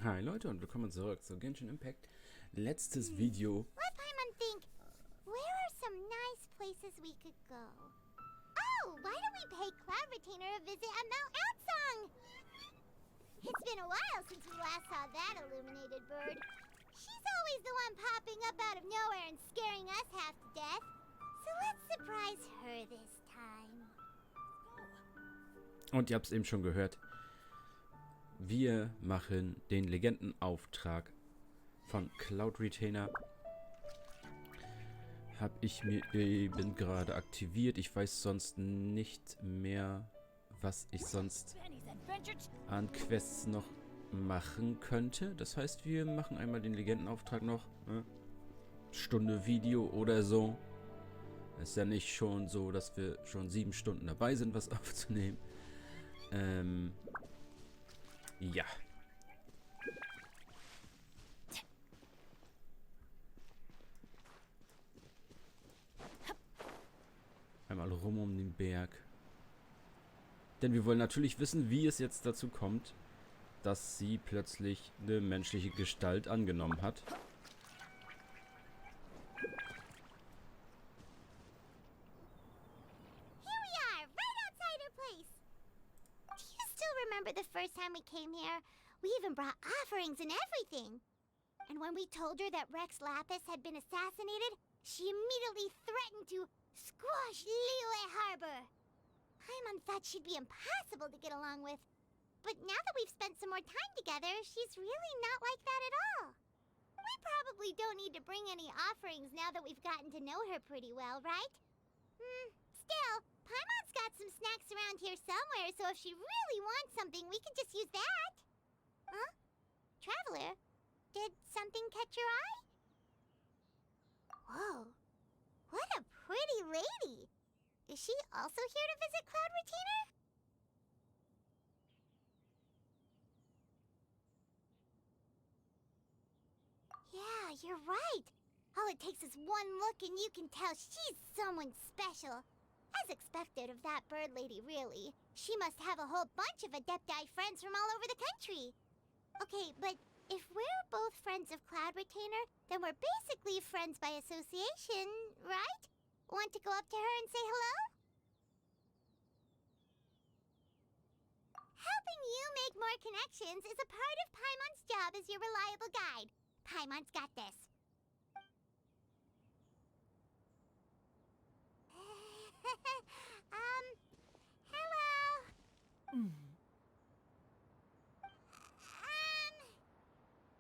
Hi Leute und willkommen zurück zu Genshin Impact. Letztes Video. Let Paimon think. Where are some nice places we could go? Oh, why don't we pay Cloud Retainer a visit at Mount Outsong? It's been a while since we last saw that illuminated bird. She's always the one popping up out of nowhere and scaring us half to death. So let's surprise her this time. Und ihr habt es eben schon gehört. Wir machen den Legendenauftrag von Cloud Retainer. Habe ich mir eben gerade aktiviert. Ich weiß sonst nicht mehr, was ich sonst an Quests noch machen könnte. Das heißt, wir machen einmal den Legendenauftrag noch. Stunde Video oder so. Ist ja nicht schon so, dass wir schon 7 Stunden dabei sind, was aufzunehmen. Ja. Einmal rum um den Berg. Denn wir wollen natürlich wissen, wie es jetzt dazu kommt, dass sie plötzlich eine menschliche Gestalt angenommen hat. Remember the first time we came here? We even brought offerings and everything. And when we told her that Rex Lapis had been assassinated, she immediately threatened to squash Liyue Harbor. Paimon thought she'd be impossible to get along with. But now that we've spent some more time together, she's really not like that at all. We probably don't need to bring any offerings now that we've gotten to know her pretty well, right? Still, Paimon's got some snacks around here somewhere, so if she really wants something, we can just use that. Huh? Traveler, did something catch your eye? Whoa, what a pretty lady. Is she also here to visit Cloud Retainer? Yeah, you're right. All it takes is one look and you can tell she's someone special. As expected of that bird lady, really. She must have a whole bunch of Adepti friends from all over the country. Okay, but if we're both friends of Cloud Retainer, then we're basically friends by association, right? Want to go up to her and say hello? Helping you make more connections is a part of Paimon's job as your reliable guide. Paimon's got this. Hello.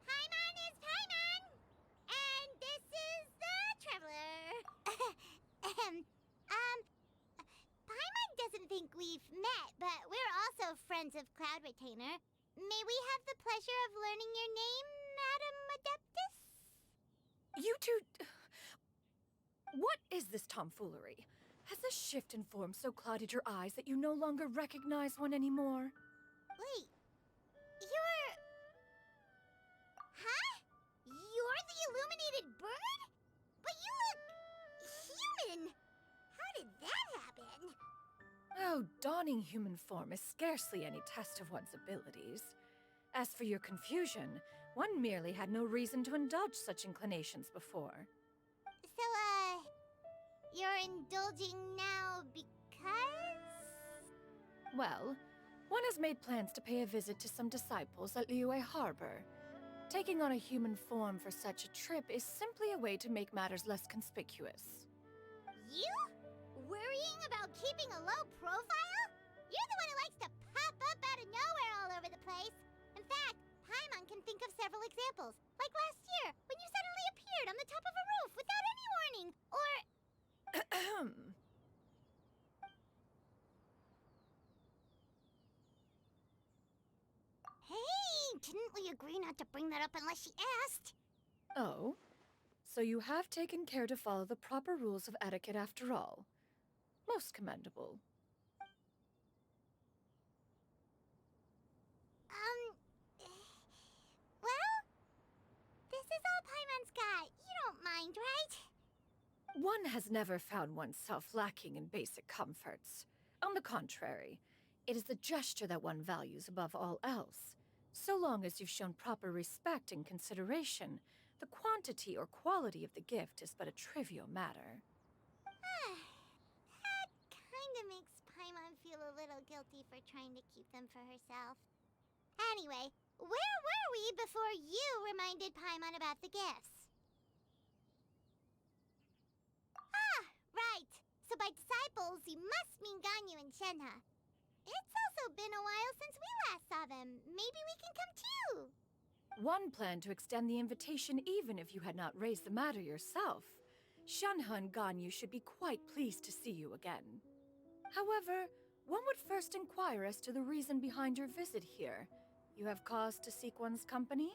Paimon is Paimon, and this is the Traveler. Paimon doesn't think we've met, but we're also friends of Cloud Retainer. May we have the pleasure of learning your name, Madam Adeptus? You two... What is this tomfoolery? Has this shift in form so clouded your eyes that you no longer recognize one anymore? Wait, you're... Huh? You're the illuminated bird? But you look... human! How did that happen? Oh, donning human form is scarcely any test of one's abilities. As for your confusion, one merely had no reason to indulge such inclinations before. So, you're indulging now because? Well, one has made plans to pay a visit to some disciples at Liyue Harbor. Taking on a human form for such a trip is simply a way to make matters less conspicuous. You? Worrying about keeping a low profile? You're the one who likes to pop up out of nowhere all over the place. In fact, Paimon can think of several examples, like last year, when you suddenly appeared on the top of a roof without any warning, or... Hey, didn't we agree not to bring that up unless she asked? Oh? So you have taken care to follow the proper rules of etiquette after all. Most commendable. Well, this is all Paimon's got. You don't mind, right? One has never found oneself lacking in basic comforts. On the contrary, it is the gesture that one values above all else. So long as you've shown proper respect and consideration, the quantity or quality of the gift is but a trivial matter. That kinda makes Paimon feel a little guilty for trying to keep them for herself. Anyway, where were we before you reminded Paimon about the gifts? Ah, right. So by disciples, you must mean Ganyu and Shenhe. It's also been a while since we last saw them. Maybe we can come too. One planned to extend the invitation even if you had not raised the matter yourself. Shenhe and Ganyu should be quite pleased to see you again. However, one would first inquire as to the reason behind your visit here. You have cause to seek one's company?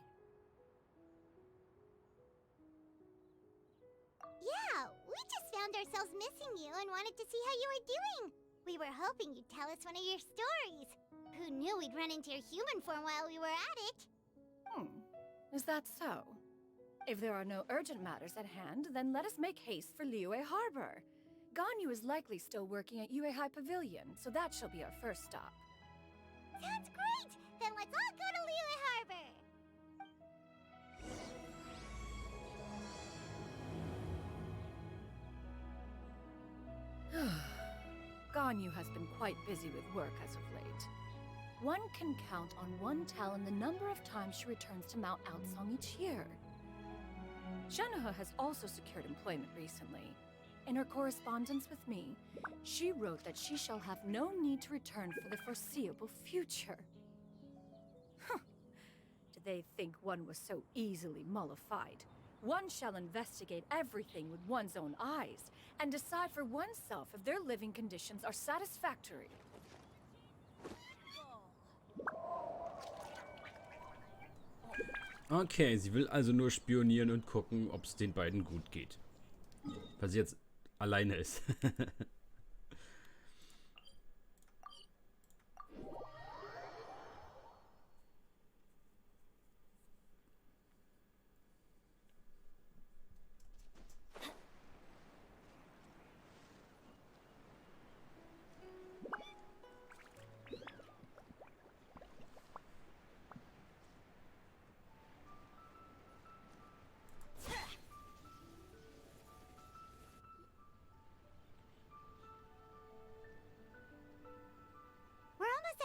Yeah, we just found ourselves missing you and wanted to see how you were doing. We were hoping you'd tell us one of your stories. Who knew we'd run into your human form while we were at it? Is that so? If there are no urgent matters at hand, then let us make haste for Liyue Harbor. Ganyu is likely still working at Yue High Pavilion, so that shall be our first stop. Sounds great! Then let's all go to Liyue Harbor! Ganyu has been quite busy with work as of late. One can count on one talon the number of times she returns to Mount Outsong each year. Shenhe has also secured employment recently. In her correspondence with me, she wrote that she shall have no need to return for the foreseeable future. Did they think one was so easily mollified? One shall investigate everything with one's own eyes and decide for oneself if their living conditions are satisfactory. Okay, sie will also nur spionieren und gucken, ob es den beiden gut geht. Weil sie jetzt alleine ist.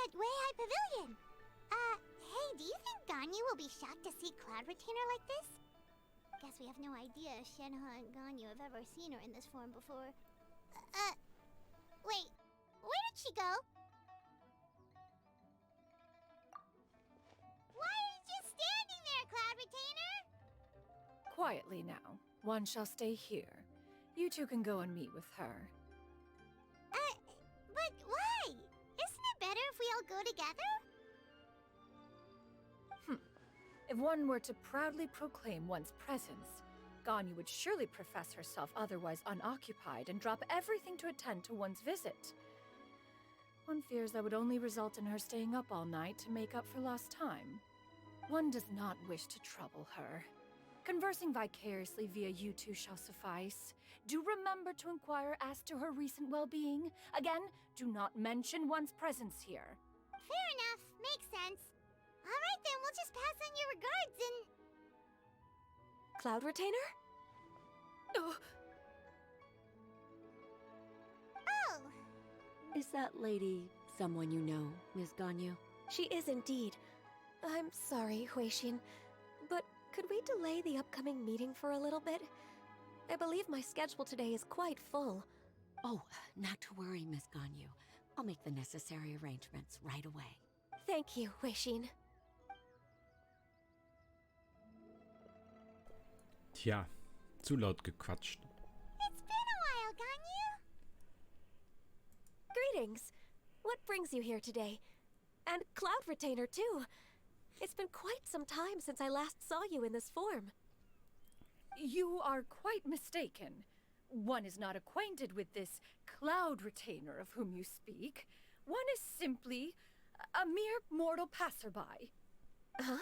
At Way High Pavilion. Hey, do you think Ganyu will be shocked to see Cloud Retainer like this? Guess we have no idea if Shenhe and Ganyu have ever seen her in this form before. Wait, where did she go? Why are you just standing there, Cloud Retainer? Quietly now. One shall stay here. You two can go and meet with her. But why? Isn't it better if we all go together? If one were to proudly proclaim one's presence, Ganyu would surely profess herself otherwise unoccupied and drop everything to attend to one's visit. One fears that would only result in her staying up all night to make up for lost time. One does not wish to trouble her. Conversing vicariously via you two shall suffice. Do remember to inquire as to her recent well-being. Again, do not mention one's presence here. Fair enough. Makes sense. All right, then we'll just pass on your regards and... Cloud Retainer? Oh, Oh! Is that lady someone you know, Ms. Ganyu? She is indeed. I'm sorry, Huixin, but could we delay the upcoming meeting for a little bit? I believe my schedule today is quite full. Oh, not to worry, Miss Ganyu. I'll make the necessary arrangements right away. Thank you, Huixin. Tja, zu laut gequatscht. It's been a while, Ganyu. Greetings. What brings you here today? And Cloud Retainer, too. It's been quite some time since I last saw you in this form. you are quite mistaken. One is not acquainted with this Cloud Retainer of whom you speak. One is simply a mere mortal passerby. Huh?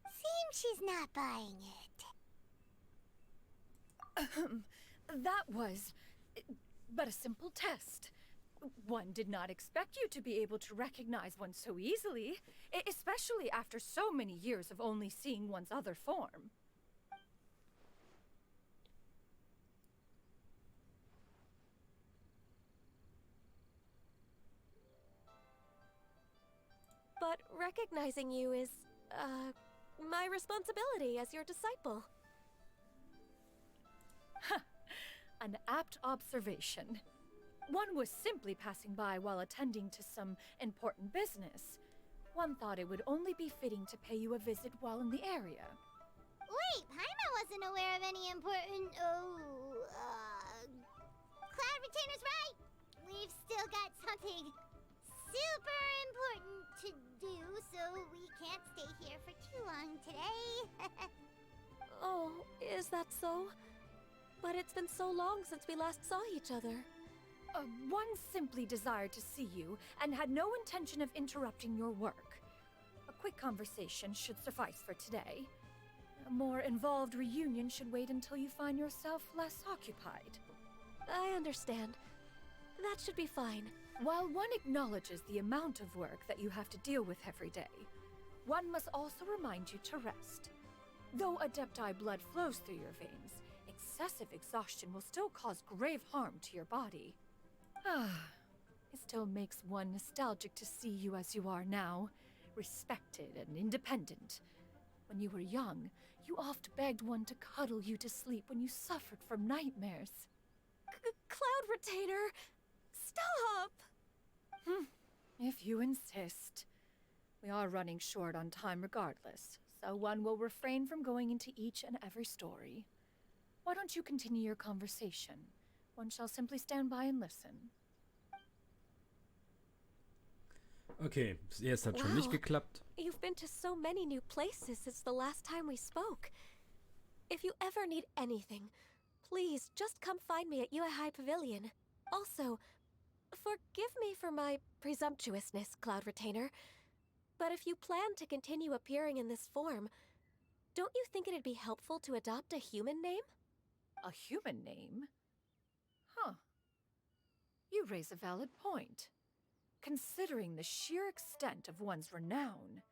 Seems she's not buying it. That was but a simple test. One did not expect you to be able to recognize one so easily, especially after so many years of only seeing one's other form. But recognizing you is, my responsibility as your disciple. An apt observation. One was simply passing by while attending to some important business. One thought it would only be fitting to pay you a visit while in the area. Wait, Paimon wasn't aware of any important. Cloud Retainer's right! We've still got something super important to do, so we can't stay here for too long today. Oh, is that so? But it's been so long since we last saw each other. One simply desired to see you and had no intention of interrupting your work. A quick conversation should suffice for today. A more involved reunion should wait until you find yourself less occupied. I understand. That should be fine. While one acknowledges the amount of work that you have to deal with every day, one must also remind you to rest. Though Adepti blood flows through your veins, excessive exhaustion will still cause grave harm to your body. It still makes one nostalgic to see you as you are now, respected and independent. When you were young, you oft begged one to cuddle you to sleep when you suffered from nightmares. Cloud Retainer! Stop! If you insist. We are running short on time regardless, so one will refrain from going into each and every story. Why don't you continue your conversation? One shall simply stand by and listen. Okay, das erste hat schon nicht geklappt. You've been to so many new places since the last time we spoke. If you ever need anything, please just come find me at Yuehai Pavilion. Also, forgive me for my presumptuousness, Cloud Retainer, but if you plan to continue appearing in this form, don't you think it'd be helpful to adopt a human name? A human name? Huh. You raise a valid point. Considering the sheer extent of one's renown,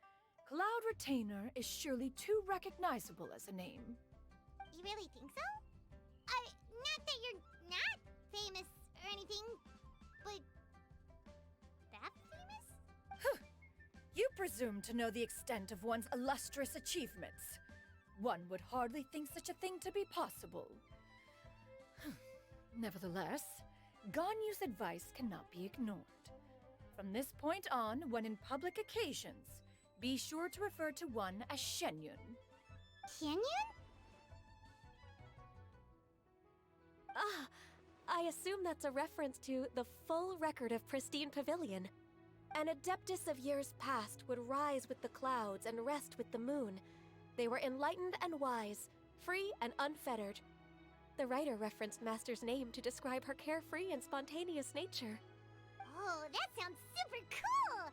Cloud Retainer is surely too recognizable as a name. You really think so? Not that you're not famous or anything, but that famous? You presume to know the extent of one's illustrious achievements. One would hardly think such a thing to be possible. Nevertheless, Ganyu's advice cannot be ignored. From this point on, when in public occasions, be sure to refer to one as Xianyun. Xianyun? I assume that's a reference to the full record of Pristine Pavilion. An Adeptus of years past would rise with the clouds and rest with the moon. They were enlightened and wise, free and unfettered. The writer referenced Master's name to describe her carefree and spontaneous nature. Oh, that sounds super cool!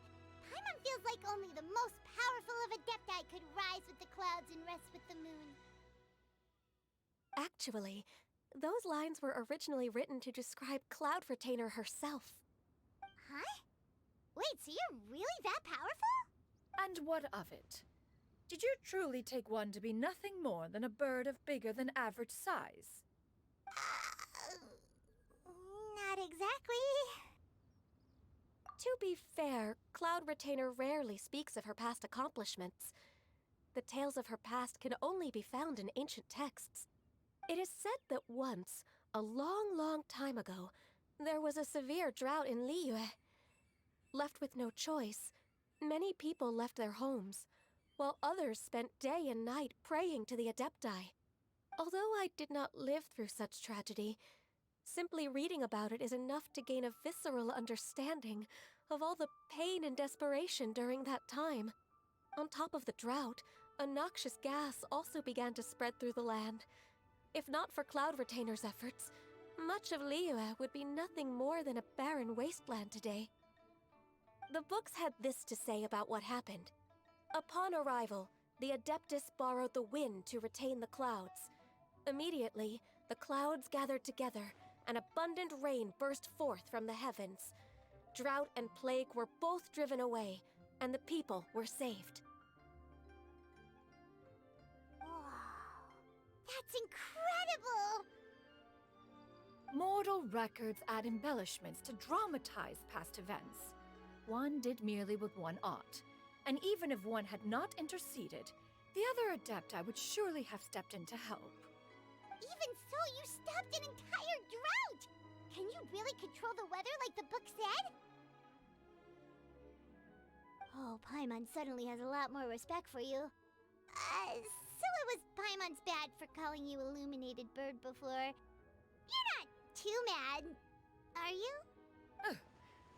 Paimon feels like only the most powerful of Adepti could rise with the clouds and rest with the moon. Actually, those lines were originally written to describe Cloud Retainer herself. Huh? Wait, so you're really that powerful? And what of it? Did you truly take one to be nothing more than a bird of bigger than average size? Not exactly. To be fair, Cloud Retainer rarely speaks of her past accomplishments. The tales of her past can only be found in ancient texts. It is said that once, a long, long time ago, there was a severe drought in Liyue. Left with no choice, many people left their homes, while others spent day and night praying to the Adepti. Although I did not live through such tragedy, simply reading about it is enough to gain a visceral understanding of all the pain and desperation during that time. On top of the drought, a noxious gas also began to spread through the land. If not for Cloud Retainer's efforts, much of Liyue would be nothing more than a barren wasteland today. The books had this to say about what happened. Upon arrival, the Adeptus borrowed the wind to retain the clouds. Immediately, the clouds gathered together, and abundant rain burst forth from the heavens. Drought and plague were both driven away, and the people were saved. Wow. That's incredible! Mortal records add embellishments to dramatize past events. One did merely with one art, and even if one had not interceded, the other Adepti would surely have stepped in to help. Even so, you stopped an entire drought! Can you really control the weather like the book said? Oh, Paimon suddenly has a lot more respect for you. So it was Paimon's bad for calling you Illuminated Bird before. You're not too mad, are you?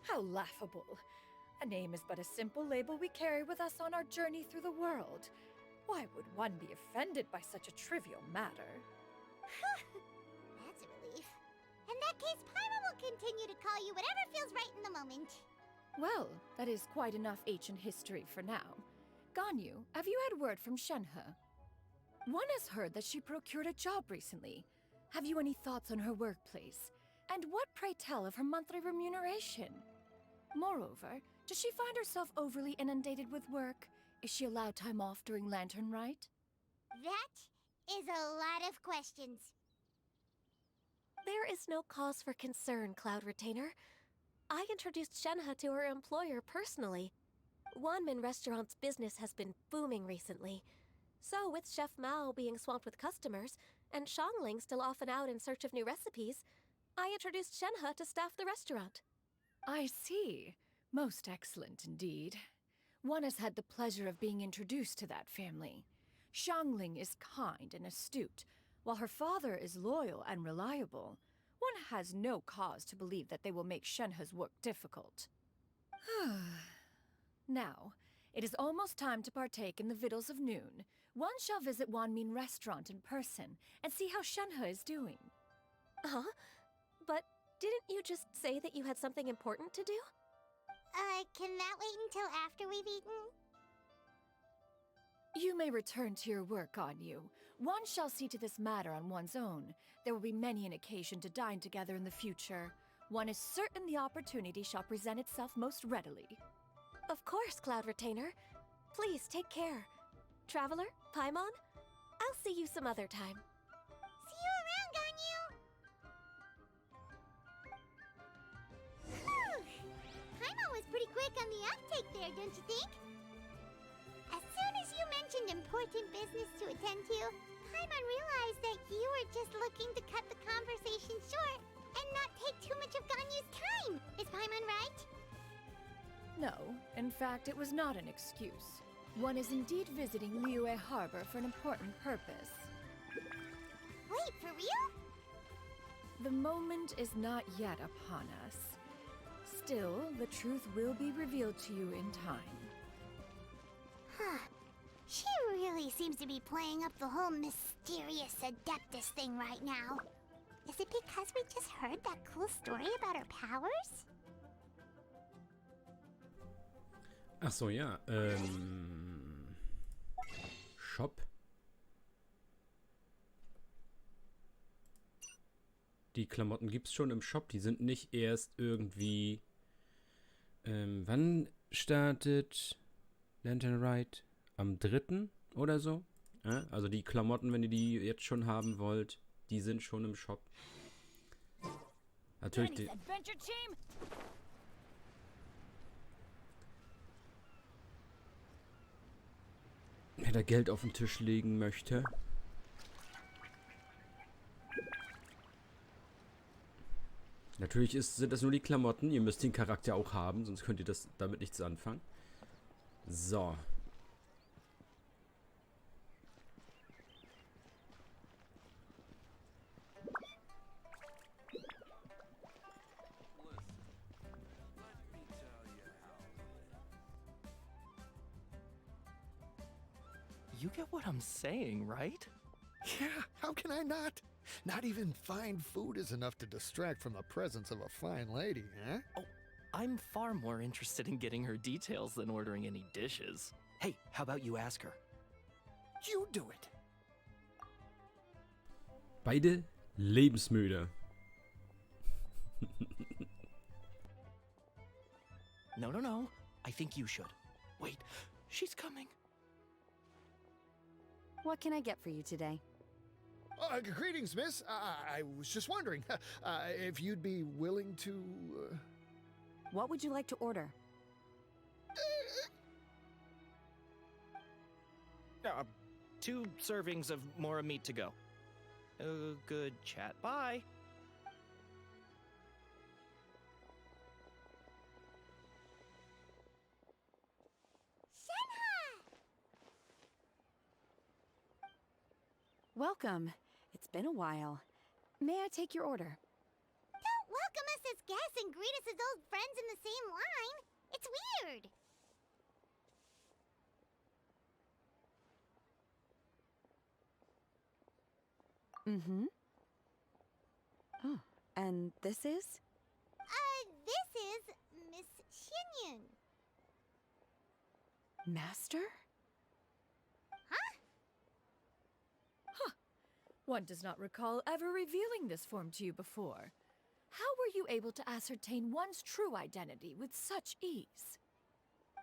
How laughable. A name is but a simple label we carry with us on our journey through the world. Why would one be offended by such a trivial matter? That's a relief. In that case, Paimon will continue to call you whatever feels right in the moment. Well, that is quite enough ancient history for now. Ganyu, have you had word from Shenhe? One has heard that she procured a job recently. Have you any thoughts on her workplace? And what, pray tell, of her monthly remuneration? Moreover, does she find herself overly inundated with work? Is she allowed time off during Lantern Rite? That is a lot of questions. There is no cause for concern, Cloud Retainer. I introduced Shenhe to her employer personally. Wanmin Restaurant's business has been booming recently. So, with Chef Mao being swamped with customers, and Xiangling still off and out in search of new recipes, I introduced Shenhe to staff the restaurant. I see. Most excellent indeed. One has had the pleasure of being introduced to that family. Xiangling is kind and astute, while her father is loyal and reliable. One has no cause to believe that they will make Shenhe's work difficult. Now, it is almost time to partake in the victuals of noon. One shall visit Wanmin Restaurant in person and see how Shenhe is doing. Huh? But didn't you just say that you had something important to do? Can that wait until after we've eaten? You may return to your work, Ganyu. One shall see to this matter on one's own. There will be many an occasion to dine together in the future. One is certain the opportunity shall present itself most readily. Of course, Cloud Retainer. Please take care. Traveler, Paimon, I'll see you some other time. See you around, Ganyu! Whew! Paimon was pretty quick on the uptake there, don't you think? As soon as you mentioned important business to attend to, Paimon realized that you were just looking to cut the conversation short and not take too much of Ganyu's time. Is Paimon right? No, in fact, it was not an excuse. One is indeed visiting Liyue Harbor for an important purpose. Wait, for real? The moment is not yet upon us. Still, the truth will be revealed to you in time. Huh. She really seems to be playing up the whole mysterious Adeptus thing right now. Is it because we just heard that cool story about her powers? Ach so, ja. Shop. Die Klamotten gibt's schon im Shop. Die sind nicht erst irgendwie... wann startet Lantern Rite? Am 3. oder so? Ja, also die Klamotten, wenn ihr die jetzt schon haben wollt, die sind schon im Shop. Natürlich die... Wer da Geld auf den Tisch legen möchte. Natürlich sind das nur die Klamotten. Ihr müsst den Charakter auch haben, sonst könnt ihr das damit nichts anfangen. So. You get what I'm saying, right? Yeah, how can I not? Not even fine food is enough to distract from the presence of a fine lady, huh? Oh, I'm far more interested in getting her details than ordering any dishes. Hey, how about you ask her? You do it. Beide lebensmüde. No. I think you should. Wait, she's coming. What can I get for you today? Greetings, miss. I was just wondering if you'd be willing to... What would you like to order? 2 servings of Mora meat to go. Good chat. Bye. Welcome. It's been a while. May I take your order? Don't welcome us as guests and greet us as old friends in the same line. It's weird. Mm-hmm. Oh, and this is? This is Miss Xianyun. Master? One does not recall ever revealing this form to you before. How were you able to ascertain one's true identity with such ease?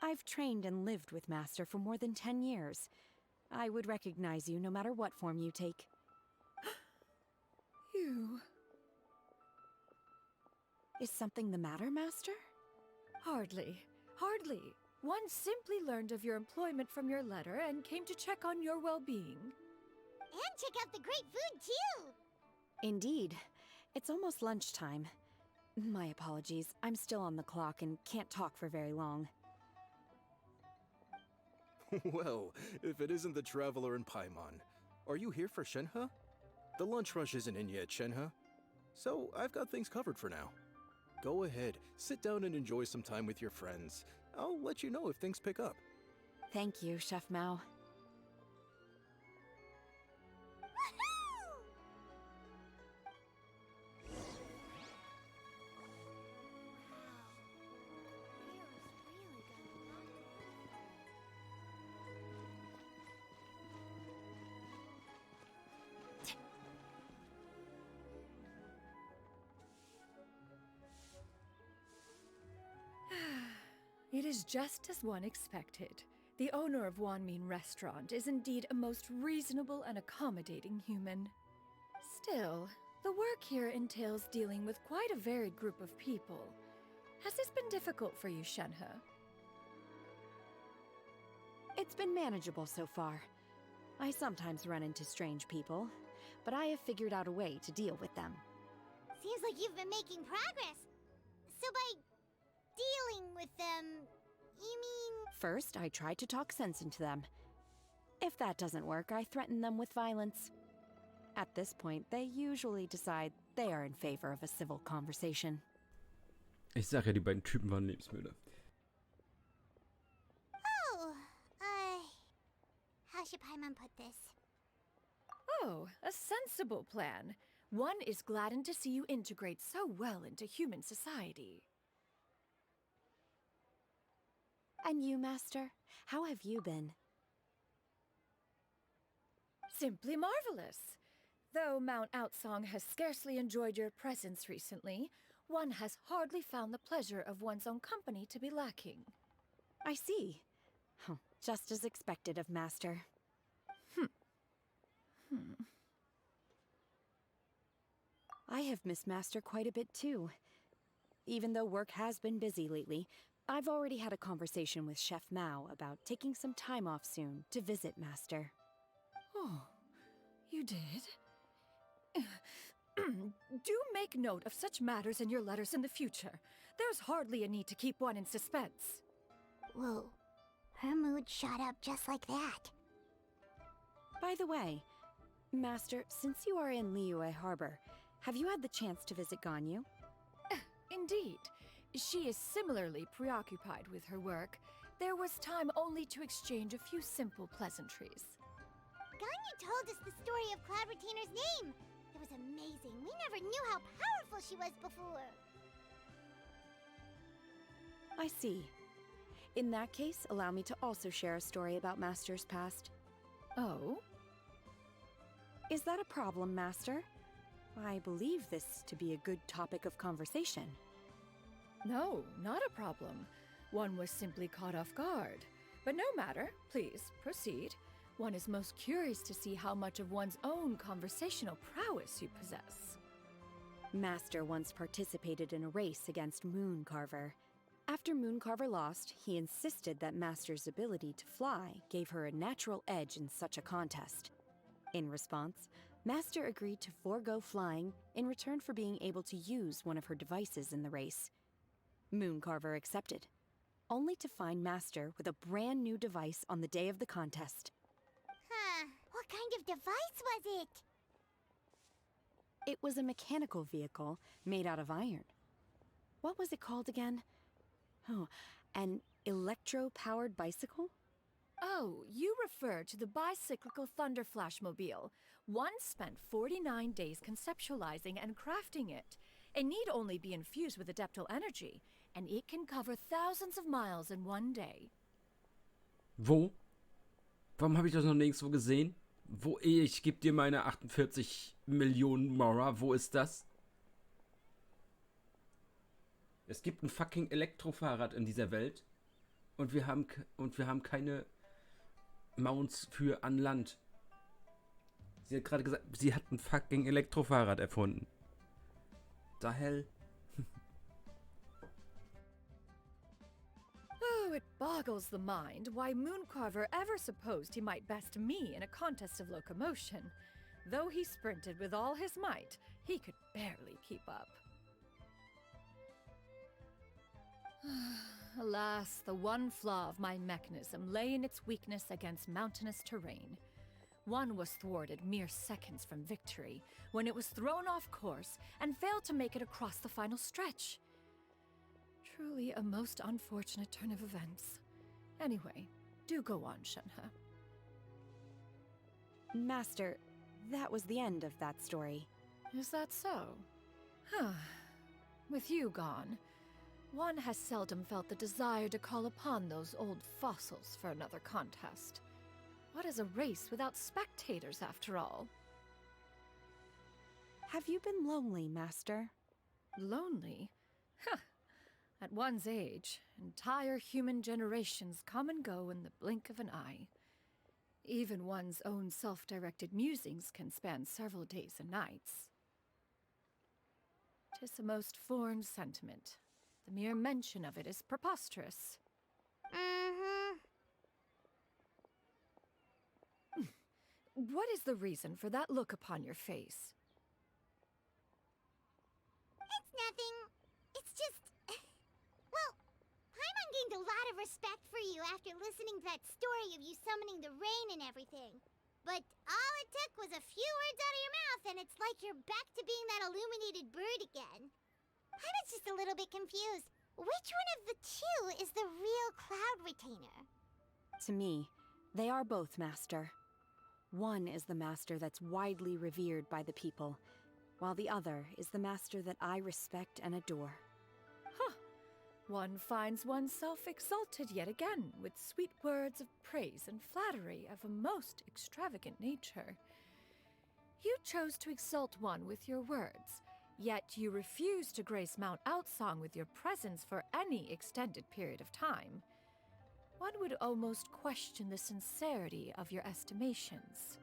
I've trained and lived with Master for more than 10 years. I would recognize you no matter what form you take. You... Is something the matter, Master? Hardly. One simply learned of your employment from your letter and came to check on your well-being. And check out the great food, too! Indeed. It's almost lunchtime. My apologies. I'm still on the clock and can't talk for very long. Well, if it isn't the Traveler in Paimon. Are you here for Shenhe? The lunch rush isn't in yet, Shenhe. So, I've got things covered for now. Go ahead, sit down and enjoy some time with your friends. I'll let you know if things pick up. Thank you, Chef Mao. It is just as one expected. The owner of Wanmin Restaurant is indeed a most reasonable and accommodating human. Still, the work here entails dealing with quite a varied group of people. Has this been difficult for you, Shenhe? It's been manageable so far. I sometimes run into strange people, but I have figured out a way to deal with them. Seems like you've been making progress. So by dealing with them, you mean... First, I try to talk sense into them. If that doesn't work, I threaten them with violence. At this point, they usually decide they are in favor of a civil conversation. Ich sag ja, die beiden Typen waren Lebensmüde. Oh, how should Paimon put this? Oh, a sensible plan. One is gladdened to see you integrate so well into human society. And you, Master? How have you been? Simply marvelous. Though Mount Outsong has scarcely enjoyed your presence recently, one has hardly found the pleasure of one's own company to be lacking. I see. Just as expected of Master. I have missed Master quite a bit too. Even though work has been busy lately, I've already had a conversation with Chef Mao about taking some time off soon to visit Master. Oh, you did? Do make note of such matters in your letters in the future. There's hardly a need to keep one in suspense. Whoa, her mood shot up just like that. By the way, Master, since you are in Liyue Harbor, have you had the chance to visit Ganyu? Indeed. She is similarly preoccupied with her work. There was time only to exchange a few simple pleasantries. Ganyu told us the story of Cloud Retainer's name. It was amazing. We never knew how powerful she was before. I see. In that case, allow me to also share a story about Master's past. Oh? Is that a problem, Master? I believe this to be a good topic of conversation. No, not a problem. One was simply caught off guard. But no matter, please, proceed. One is most curious to see how much of one's own conversational prowess you possess. Master once participated in a race against Mooncarver. After Mooncarver lost, he insisted that Master's ability to fly gave her a natural edge in such a contest. In response, Master agreed to forego flying in return for being able to use one of her devices in the race. Mooncarver accepted, only to find Master with a brand new device on the day of the contest. Huh. What kind of device was it? It was a mechanical vehicle made out of iron. What was it called again? Oh, an electro-powered bicycle? Oh, you refer to the bicyclical Thunder Flashmobile. One spent 49 days conceptualizing and crafting it. It need only be infused with adeptal energy, and it can cover thousands of miles in one day. Wo? Warum habe ich das noch nirgendwo gesehen? Wo? Ich gebe dir meine 48 Millionen Mora. Wo ist das? Es gibt ein fucking Elektrofahrrad in dieser Welt. Und wir haben keine Mounts für an Land. Sie hat gerade gesagt, sie hat ein fucking Elektrofahrrad erfunden. The hell? Oh, it boggles the mind why Mooncarver ever supposed he might best me in a contest of locomotion. Though he sprinted with all his might, he could barely keep up. Alas, the one flaw of my mechanism lay in its weakness against mountainous terrain. One was thwarted mere seconds from victory, when it was thrown off course and failed to make it across the final stretch. Truly a most unfortunate turn of events. Anyway, do go on, Shenhe. Master, that was the end of that story. Is that so? Huh. With you gone, one has seldom felt the desire to call upon those old fossils for another contest. What is a race without spectators, after all? Have you been lonely, Master? Lonely? Huh. At one's age, entire human generations come and go in the blink of an eye. Even one's own self-directed musings can span several days and nights. 'Tis a most foreign sentiment. The mere mention of it is preposterous. What is the reason for that look upon your face? It's nothing. It's just... Well, Paimon gained a lot of respect for you after listening to that story of you summoning the rain and everything. But all it took was a few words out of your mouth and it's like you're back to being that illuminated bird again. I was just a little bit confused. Which one of the two is the real Cloud Retainer? To me, they are both, Master. One is the master that's widely revered by the people, while the other is the master that I respect and adore. Huh. One finds oneself exalted yet again with sweet words of praise and flattery of a most extravagant nature. You chose to exalt one with your words, yet you refuse to grace Mount Outsong with your presence for any extended period of time. One would almost question the sincerity of your estimations.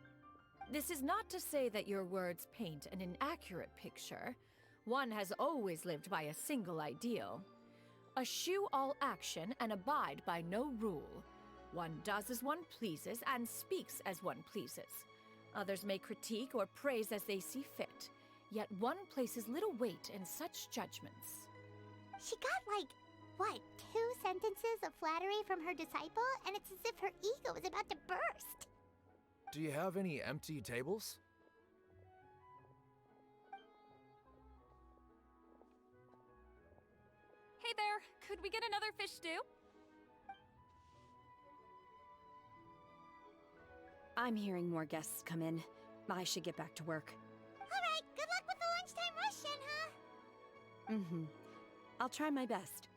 This is not to say that your words paint an inaccurate picture. One has always lived by a single ideal. Eschew all action and abide by no rule. One does as one pleases and speaks as one pleases. Others may critique or praise as they see fit, yet one places little weight in such judgments. She got like, what, 2 sentences of flattery from her disciple, and it's as if her ego is about to burst. Do you have any empty tables? Hey there, could we get another fish stew? I'm hearing more guests come in. I should get back to work. Alright, good luck with the lunchtime rush, Shenhe. I'll try my best.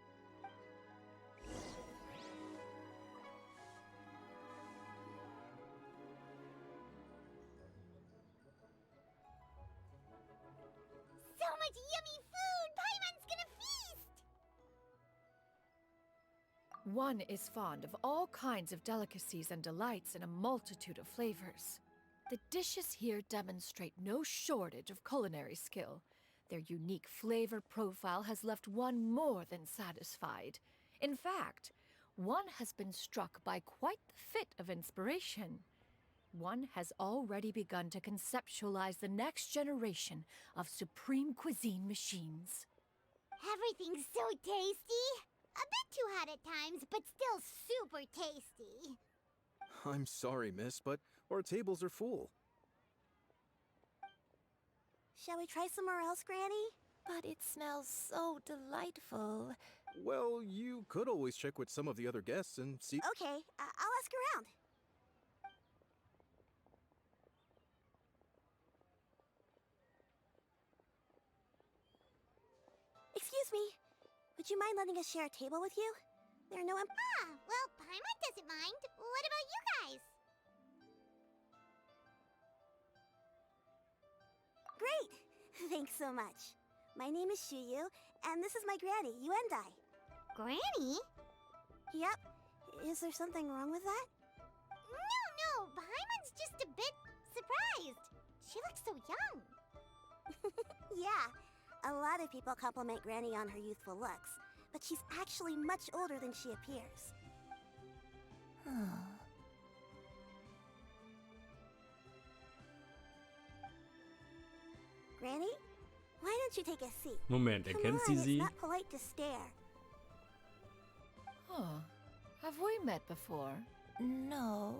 So much yummy food! Paimon's gonna feast! One is fond of all kinds of delicacies and delights in a multitude of flavors. The dishes here demonstrate no shortage of culinary skill. Their unique flavor profile has left one more than satisfied. In fact, one has been struck by quite the fit of inspiration. One has already begun to conceptualize the next generation of supreme cuisine machines. Everything's so tasty. A bit too hot at times, but still super tasty. I'm sorry, miss, but our tables are full. Shall we try somewhere else, Granny? But it smells so delightful. Well, you could always check with some of the other guests and see. Okay, I'll ask around. Excuse me. Would you mind letting us share a table with you? There are no well, Paimon doesn't mind. What about you guys? Great! Thanks so much. My name is Xianyun, and this is my granny, Yuendai. Granny? Yep. Is there something wrong with that? No, Paimon's just a bit surprised. She looks so young. Yeah. A lot of people compliment Granny on her youthful looks, but she's actually much older than she appears. Granny, why don't you take a seat? Moment, erkennt sie It's sie? not polite to stare. Huh. Have we met before? No.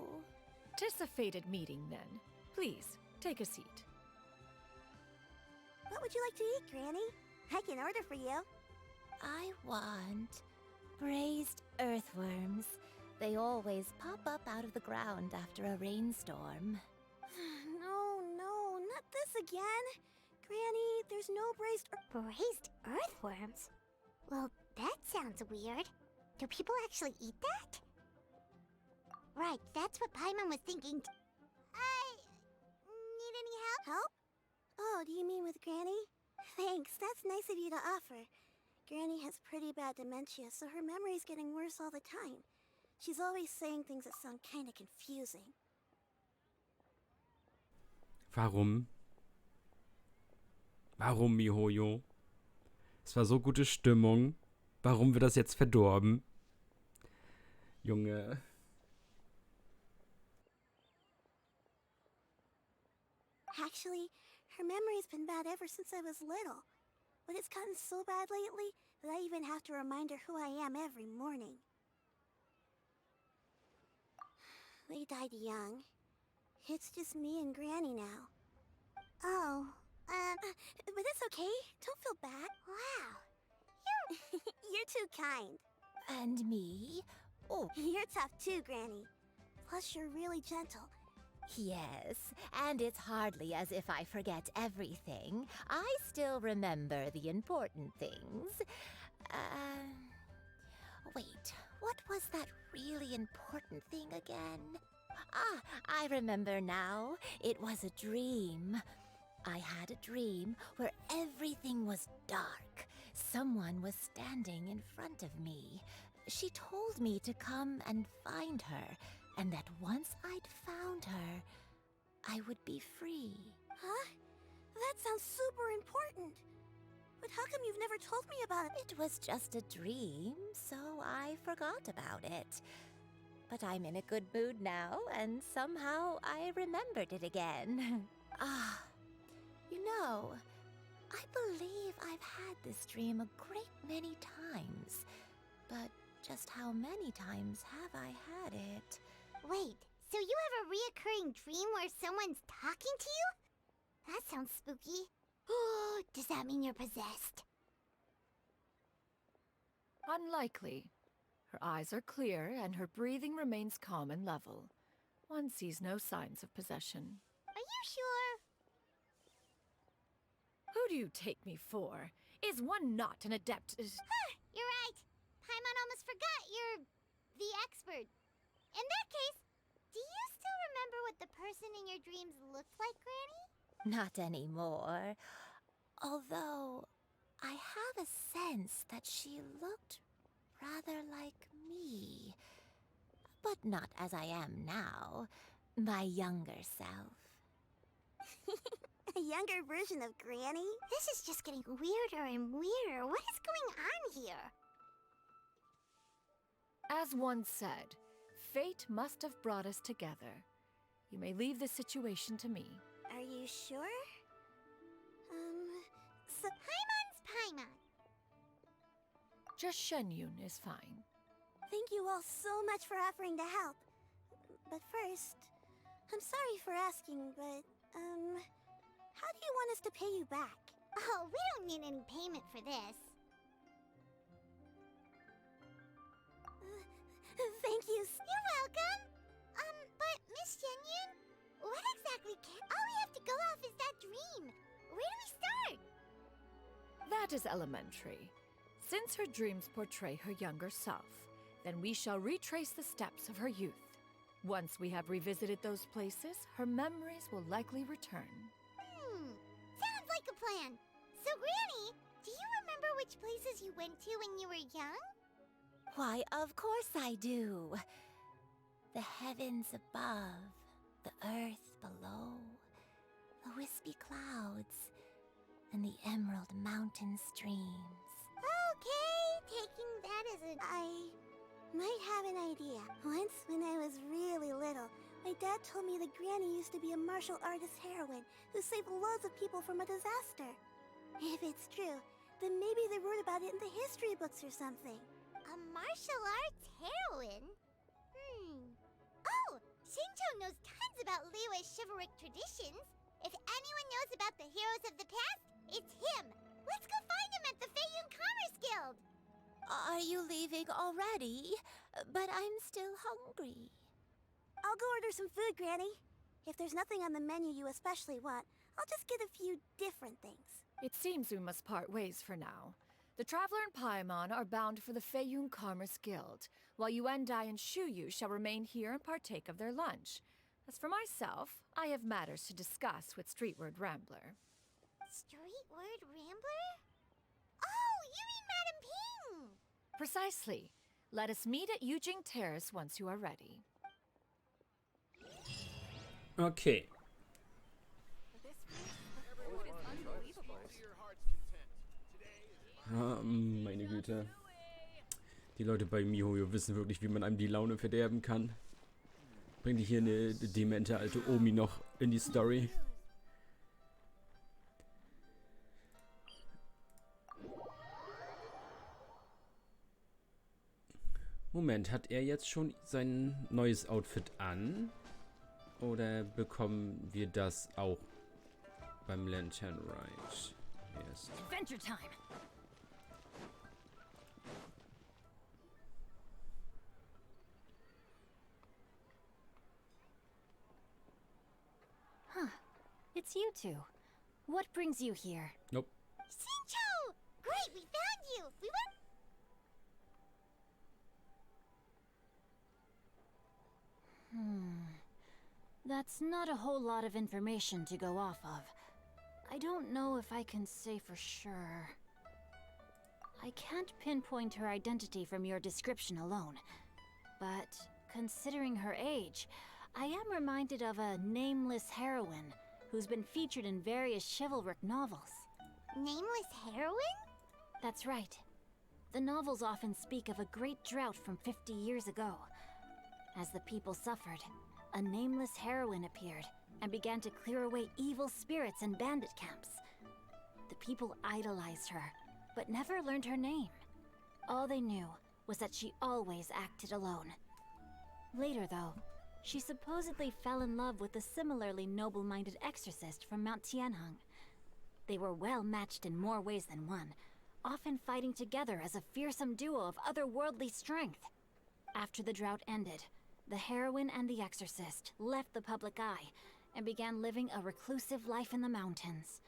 'Tis a fated meeting, then. Please, take a seat. What would you like to eat, Granny? I can order for you. I want braised earthworms. They always pop up out of the ground after a rainstorm. No, not this again. Granny, there's no braised earthworms? Well, that sounds weird. Do people actually eat that? Right, that's what Paimon was thinking. Need any help? Help? Oh, do you mean with Granny? Thanks, that's nice of you to offer. Granny has pretty bad dementia, so her memory's getting worse all the time. She's always saying things that sound kinda confusing. Warum? Warum, miHoYo? Es war so gute Stimmung. Warum wird das jetzt verdorben? Junge. Actually, her memory's been bad ever since I was little. But it's gotten so bad lately that I even have to remind her who I am every morning. They died young. It's just me and Granny now. Oh, but it's okay. Don't feel bad. Wow. You're too kind. And me? Oh, You're tough too, Granny. Plus, you're really gentle. yes. And it's hardly as if I forget everything. I still remember the important things. Wait, what was that really important thing again? Ah, I remember now. It was a dream. I had a dream where everything was dark. Someone was standing in front of me. She told me to come and find her, and that once I'd found her, I would be free. Huh? That sounds super important. But how come you've never told me about it? It was just a dream, so I forgot about it. But I'm in a good mood now, and somehow I remembered it again. You know, I believe I've had this dream a great many times. But just how many times have I had it? Wait, so you have a reoccurring dream where someone's talking to you? That sounds spooky. Does that mean you're possessed? Unlikely. Her eyes are clear, and her breathing remains calm and level. One sees no signs of possession. Are you sure? Who do you take me for? Is one not an adept? You're right. Paimon almost forgot you're the expert. In that case, do you still remember what the person in your dreams looked like, Granny? Not anymore. Although, I have a sense that she looked rather like me. But not as I am now. My younger self. A younger version of Granny? This is just getting weirder and weirder. What is going on here? As one said, fate must have brought us together. You may leave the situation to me. Are you sure? So Paimon's Paimon. Just Xianyun is fine. Thank you all so much for offering to help. But first, I'm sorry for asking, but, how do you want us to pay you back? Oh, we don't need any payment for this. Thank you. You're welcome. But Miss Xianyun, what exactly all we have to go off is that dream. Where do we start? That is elementary. Since her dreams portray her younger self, then we shall retrace the steps of her youth. Once we have revisited those places, her memories will likely return. Sounds like a plan. So, Granny, do you remember which places you went to when you were young? Why, of course I do. The heavens above, the earth below, the wispy clouds, and the emerald mountain streams. Okay, taking that as I might have an idea. Once, when I was really little, my dad told me that Granny used to be a martial artist heroine who saved loads of people from a disaster. If it's true, then maybe they wrote about it in the history books or something. A martial arts heroine? Oh, Shinjo knows tons about Liyue's chivalric traditions. If anyone knows about the heroes of the past, it's him. Let's go find him at the Feiyun Commerce Guild. Are you leaving already? But I'm still hungry. I'll go order some food, Granny. If there's nothing on the menu you especially want, I'll just get a few different things. It seems we must part ways for now. The Traveler and Paimon are bound for the Feiyun Commerce Guild, while Yuendai and Shuyu shall remain here and partake of their lunch. As for myself, I have matters to discuss with Streetward Rambler. Streetward Rambler? Oh, you mean Madame Ping! Precisely. Let us meet at Yujing Terrace once you are ready. Okay. Meine Güte. Die Leute bei miHoYo wissen wirklich, wie man einem die Laune verderben kann. Bringt hier eine demente alte Omi noch in die Story. Moment, hat er jetzt schon sein neues Outfit an? Oder bekommen wir das auch beim Lantern Ride? Erst. Adventure time. Huh. It's you two. What brings you here? Nope. Shinjo! Great, we found you! We went... That's not a whole lot of information to go off of. I don't know if I can say for sure. I can't pinpoint her identity from your description alone. But considering her age, I am reminded of a nameless heroine who's been featured in various chivalric novels. Nameless heroine? That's right. The novels often speak of a great drought from 50 years ago. As the people suffered, a nameless heroine appeared and began to clear away evil spirits in bandit camps. The people idolized her, but never learned her name. All they knew was that she always acted alone. Later, though, she supposedly fell in love with a similarly noble-minded exorcist from Mount Tianheng. They were well matched in more ways than one, often fighting together as a fearsome duo of otherworldly strength. After the drought ended, the heroine and the exorcist left the public eye and began living a reclusive life in the mountains.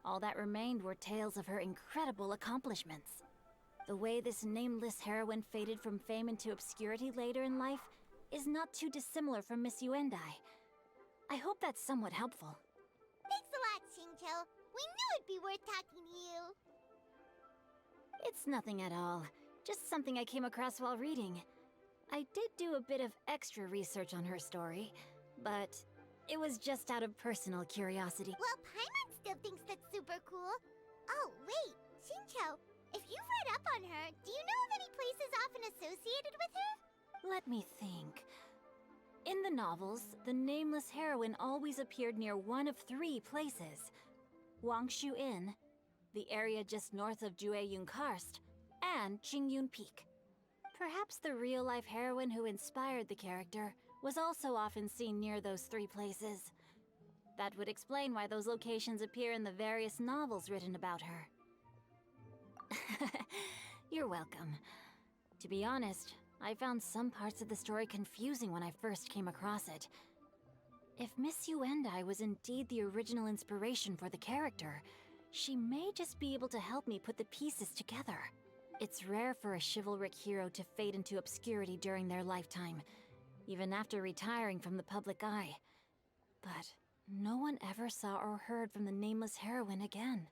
All that remained were tales of her incredible accomplishments. The way this nameless heroine faded from fame into obscurity later in life is not too dissimilar from Miss Yuendai. I hope that's somewhat helpful. Thanks a lot, Shinjo. We knew it'd be worth talking to you. It's nothing at all. Just something I came across while reading. I did do a bit of extra research on her story, but it was just out of personal curiosity. Well, Paimon still thinks that's super cool. Oh, wait, Xingqiu, if you've read up on her, do you know of any places often associated with her? Let me think. In the novels, the nameless heroine always appeared near one of 3 places. Wangshu Inn, the area just north of Jueyun Karst, and Qingyun Peak. Perhaps the real-life heroine who inspired the character was also often seen near those 3 places. That would explain why those locations appear in the various novels written about her. You're welcome. To be honest, I found some parts of the story confusing when I first came across it. If Miss Yuendai was indeed the original inspiration for the character, she may just be able to help me put the pieces together. It's rare for a chivalric hero to fade into obscurity during their lifetime, even after retiring from the public eye. But no one ever saw or heard from the nameless heroine again.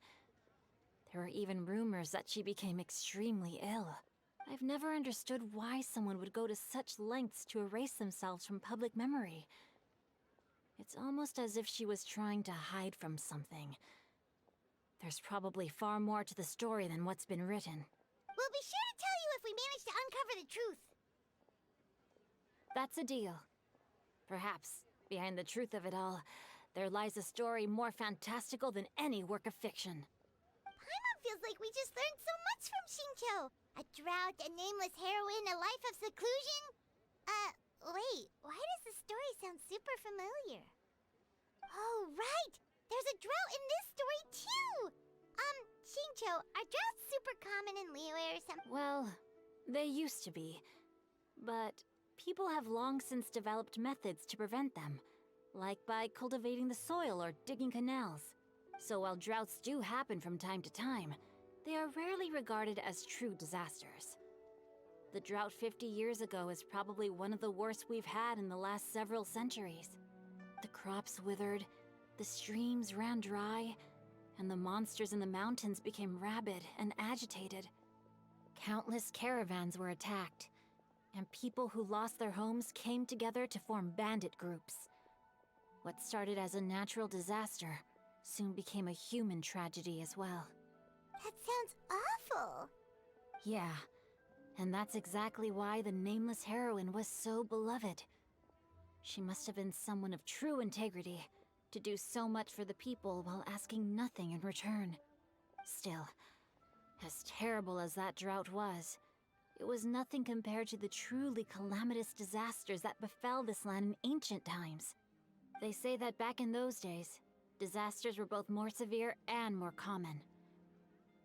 There were even rumors that she became extremely ill. I've never understood why someone would go to such lengths to erase themselves from public memory. It's almost as if she was trying to hide from something. There's probably far more to the story than what's been written. We'll be sure to tell you if we manage to uncover the truth. That's a deal. Perhaps, behind the truth of it all, there lies a story more fantastical than any work of fiction. Paimon feels like we just learned so much from Xingqiu. A drought, a nameless heroine, a life of seclusion. Wait, why does the story sound super familiar? Oh, right! There's a drought in this story, too! Xingqiu, are droughts super common in Liyue or something? Well, they used to be. But people have long since developed methods to prevent them, like by cultivating the soil or digging canals. So while droughts do happen from time to time, they are rarely regarded as true disasters. The drought 50 years ago is probably one of the worst we've had in the last several centuries. The crops withered, the streams ran dry, and the monsters in the mountains became rabid and agitated. Countless caravans were attacked, and people who lost their homes came together to form bandit groups. What started as a natural disaster soon became a human tragedy as well. That sounds awful. Yeah, and that's exactly why the nameless heroine was so beloved. She must have been someone of true integrity, to do so much for the people while asking nothing in return. Still, as terrible as that drought was, it was nothing compared to the truly calamitous disasters that befell this land in ancient times. They say that back in those days, disasters were both more severe and more common.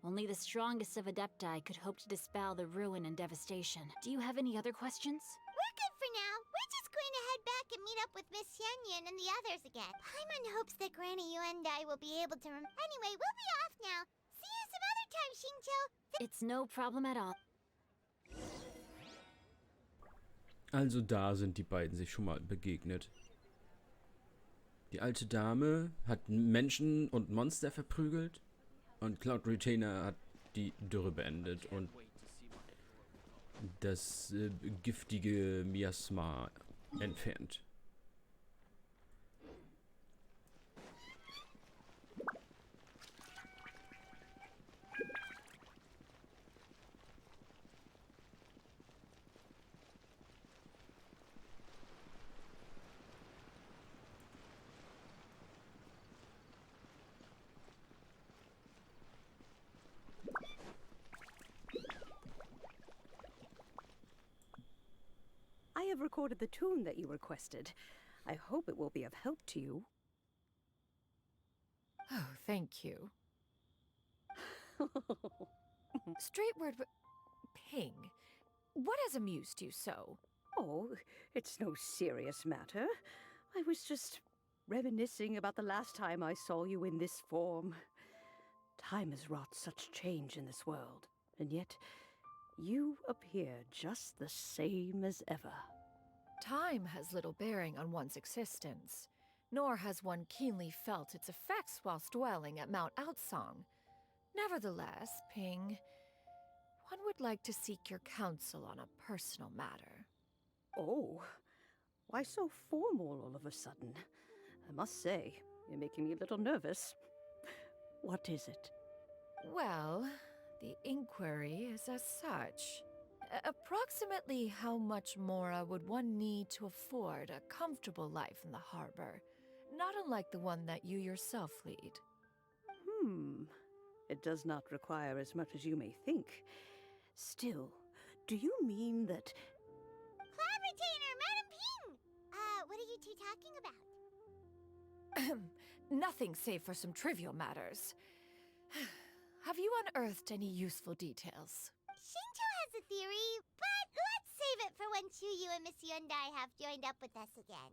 Only the strongest of Adepti could hope to dispel the ruin and devastation. Do you have any other questions? We're good for now. We're just going to head back and meet up with Miss Xianyun and the others again. Paimon hopes that Granny Yuendai will be able to Anyway, we'll be off now. See you some other time, Xingqiu. It's no problem at all. Also da sind die beiden sich schon mal begegnet. Die alte Dame hat Menschen und Monster verprügelt und Cloud Retainer hat die Dürre beendet und das giftige Miasma entfernt. I have recorded the tune that you requested. I hope it will be of help to you. Oh, thank you. Straight word, but Ping, what has amused you so? Oh, it's no serious matter. I was just reminiscing about the last time I saw you in this form. Time has wrought such change in this world, and yet you appear just the same as ever. Time has little bearing on one's existence, nor has one keenly felt its effects whilst dwelling at Mount Outsong. Nevertheless, Ping, one would like to seek your counsel on a personal matter. Oh, why so formal all of a sudden? I must say, you're making me a little nervous. What is it? Well, the inquiry is as such. Approximately how much more would one need to afford a comfortable life in the harbor, not unlike the one that you yourself lead? It does not require as much as you may think. Still, do you mean that... Cloud Retainer, Madam Ping! What are you two talking about? Nothing save for some trivial matters. Have you unearthed any useful details? Shinto has a theory, but let's save it for when Chuyu and Miss Yundai have joined up with us again.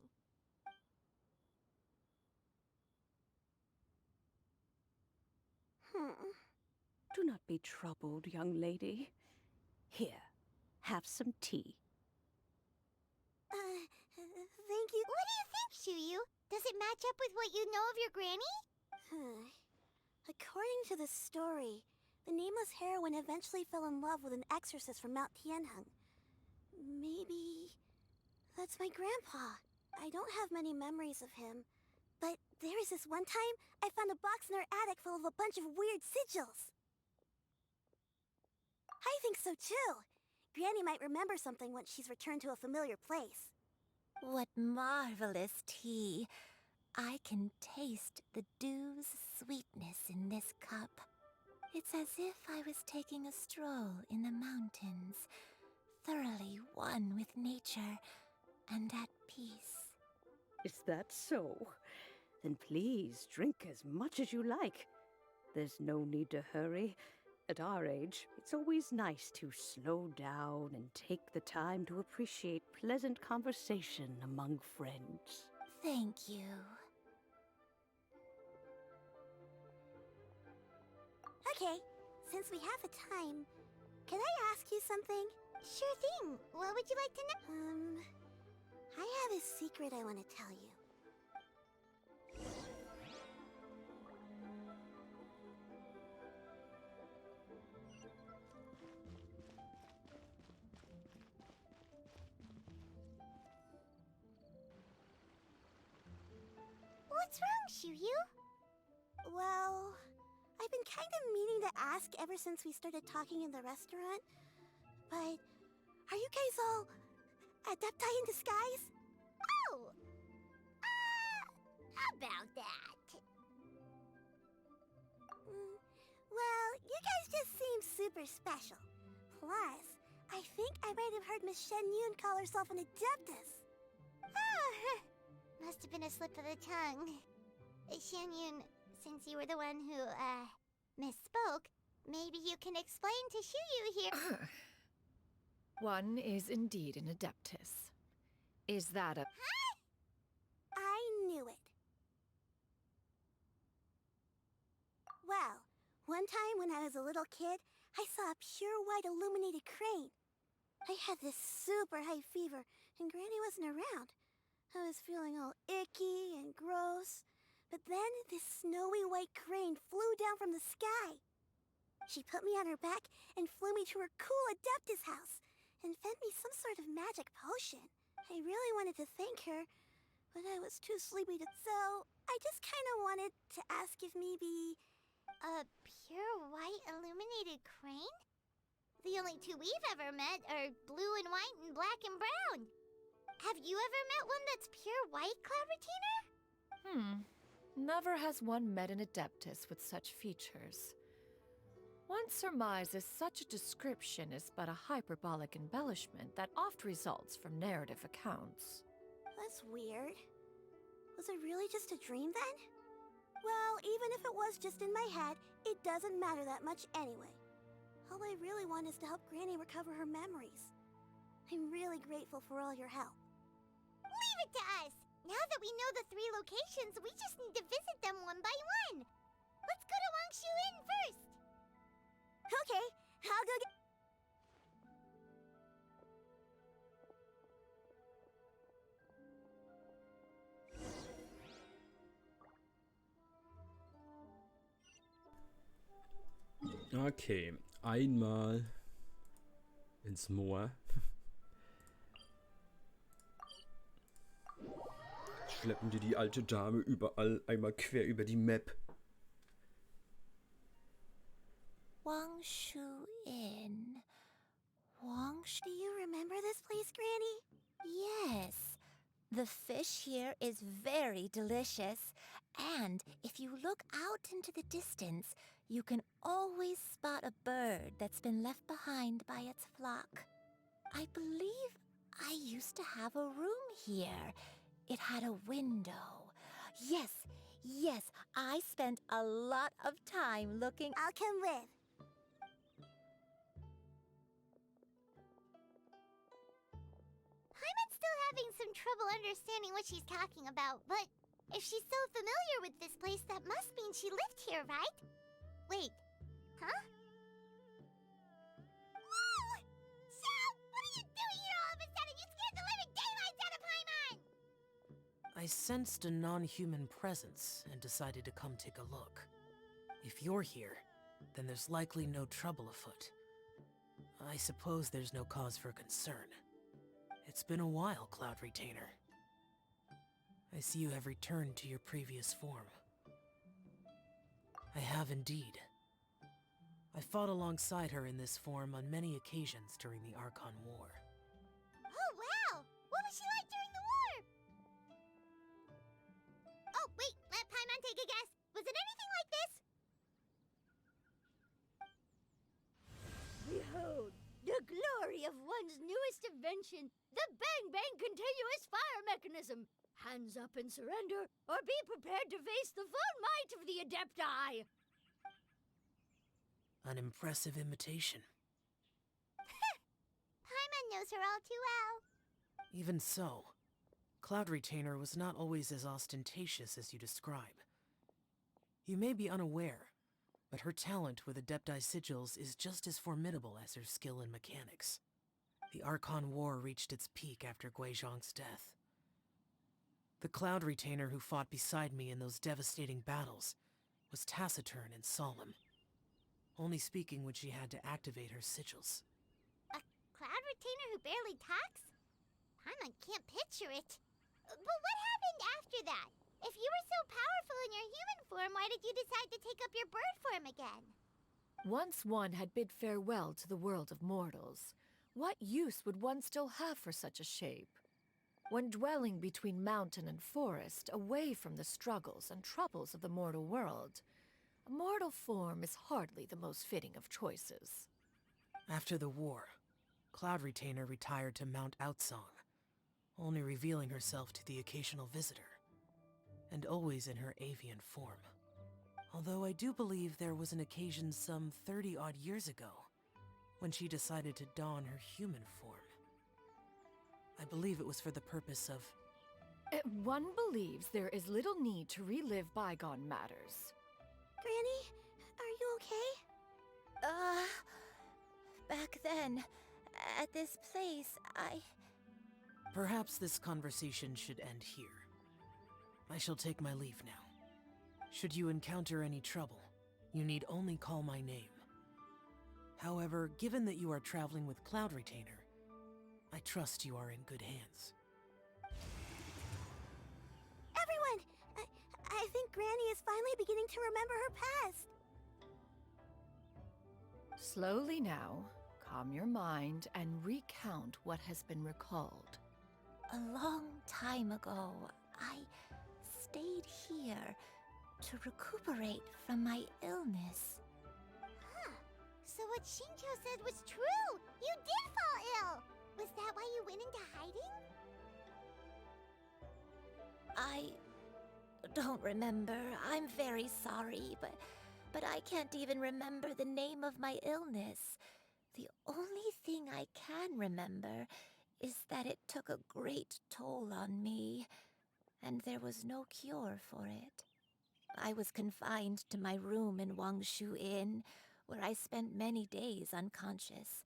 Do not be troubled, young lady. Here, have some tea. Thank you. What do you think, Chuyu? Does it match up with what you know of your granny? According to the story, the nameless heroine eventually fell in love with an exorcist from Mount Tianheng. Maybe that's my grandpa. I don't have many memories of him, but there was this one time I found a box in her attic full of a bunch of weird sigils. I think so too. Granny might remember something once she's returned to a familiar place. What marvelous tea. I can taste the dew's sweetness in this cup. It's as if I was taking a stroll in the mountains, thoroughly one with nature and at peace. Is that so? Then please drink as much as you like. There's no need to hurry. At our age, it's always nice to slow down and take the time to appreciate pleasant conversation among friends. Thank you. Okay, since we have the time, can I ask you something? Sure thing. What would you like to know? I have a secret I want to tell you. What's wrong, Chuyu? Well, I've been kind of meaning to ask ever since we started talking in the restaurant, but are you guys all adepti in disguise? Oh! About that. Well, you guys just seem super special. Plus, I think I might have heard Miss Xianyun call herself an adeptus. Oh, must have been a slip of the tongue. Xianyun, since you were the one who, misspoke, maybe you can explain to Chuyu here. One is indeed an adeptus. Is that a... Huh? I knew it. Well, one time when I was a little kid, I saw a pure white illuminated crane. I had this super high fever, and Granny wasn't around. I was feeling all icky and gross. But then this snowy white crane flew down from the sky. She put me on her back and flew me to her cool adeptus house and fed me some sort of magic potion. I really wanted to thank her, but I was too sleepy to... So, I just kind of wanted to ask if maybe... A pure white illuminated crane? The only two we've ever met are blue and white and black and brown. Have you ever met one that's pure white, Cloud Retainer? Never has one met an adeptus with such features. One surmises such a description is but a hyperbolic embellishment that oft results from narrative accounts. That's weird. Was it really just a dream then? Well, even if it was just in my head, it doesn't matter that much anyway. All I really want is to help Granny recover her memories. I'm really grateful for all your help. Leave it to us! Now that we know the 3 locations, we just need to visit them one by one. Let's go to Wangshu Inn first. Okay, I'll go get... Okay, einmal ins Moor. Schleppen die alte Dame überall einmal quer über die Map. Wangshu Inn. Wangshu. Do you remember this place, Granny? Yes. The fish here is very delicious. And if you look out into the distance, you can always spot a bird that's been left behind by its flock. I believe I used to have a room here. It had a window. Yes, I spent a lot of time looking. I'll come with. Paimon's still having some trouble understanding what she's talking about, but if she's so familiar with this place, that must mean she lived here, right? Wait, huh? Whoa! Shell, what are you doing here all of a sudden? You scared the living daylights out of Paimon! I sensed a non-human presence and decided to come take a look. If you're here, then there's likely no trouble afoot. I suppose there's no cause for concern. It's been a while, Cloud Retainer. I see you have returned to your previous form. I have indeed. I fought alongside her in this form on many occasions during the Archon War. Oh, wow! What was she like during the war? Oh, wait, let Paimon take a guess. Was it anything like this? Behold, the glory of one's newest invention, the Bang Bang Continuous Fire Mechanism. Hands up and surrender, or be prepared to face the full might of the Adepti. An impressive imitation. Paimon knows her all too well. Even so, Cloud Retainer was not always as ostentatious as you describe. You may be unaware, but her talent with Adepti sigils is just as formidable as her skill in mechanics. The Archon War reached its peak after Guizhong's death. The Cloud Retainer who fought beside me in those devastating battles was taciturn and solemn, only speaking when she had to activate her sigils. A cloud retainer who barely talks? Paimon can't picture it. But what happened after that? If you were so powerful in your human form, why did you decide to take up your bird form again? Once one had bid farewell to the world of mortals, what use would one still have for such a shape? When dwelling between mountain and forest, away from the struggles and troubles of the mortal world, a mortal form is hardly the most fitting of choices. After the war, Cloud Retainer retired to Mount Outsong, only revealing herself to the occasional visitor, and always in her avian form. Although I do believe there was an occasion some 30-odd years ago, when she decided to don her human form. I believe it was for the purpose of... One believes there is little need to relive bygone matters. Granny, are you okay? Back then, at this place, Perhaps this conversation should end here. I shall take my leave now. Should you encounter any trouble, you need only call my name. However, given that you are traveling with Cloud Retainer, I trust you are in good hands. Everyone! I think Granny is finally beginning to remember her past. Slowly now, calm your mind and recount what has been recalled. a long time ago, I stayed here to recuperate from my illness. Huh. So what Shinjo said was true! You did fall ill! Was that why you went into hiding? I don't remember. I'm very sorry, but I can't even remember the name of my illness. The only thing I can remember is that it took a great toll on me, and there was no cure for it. I was confined to my room in Wangshu Inn, where I spent many days unconscious.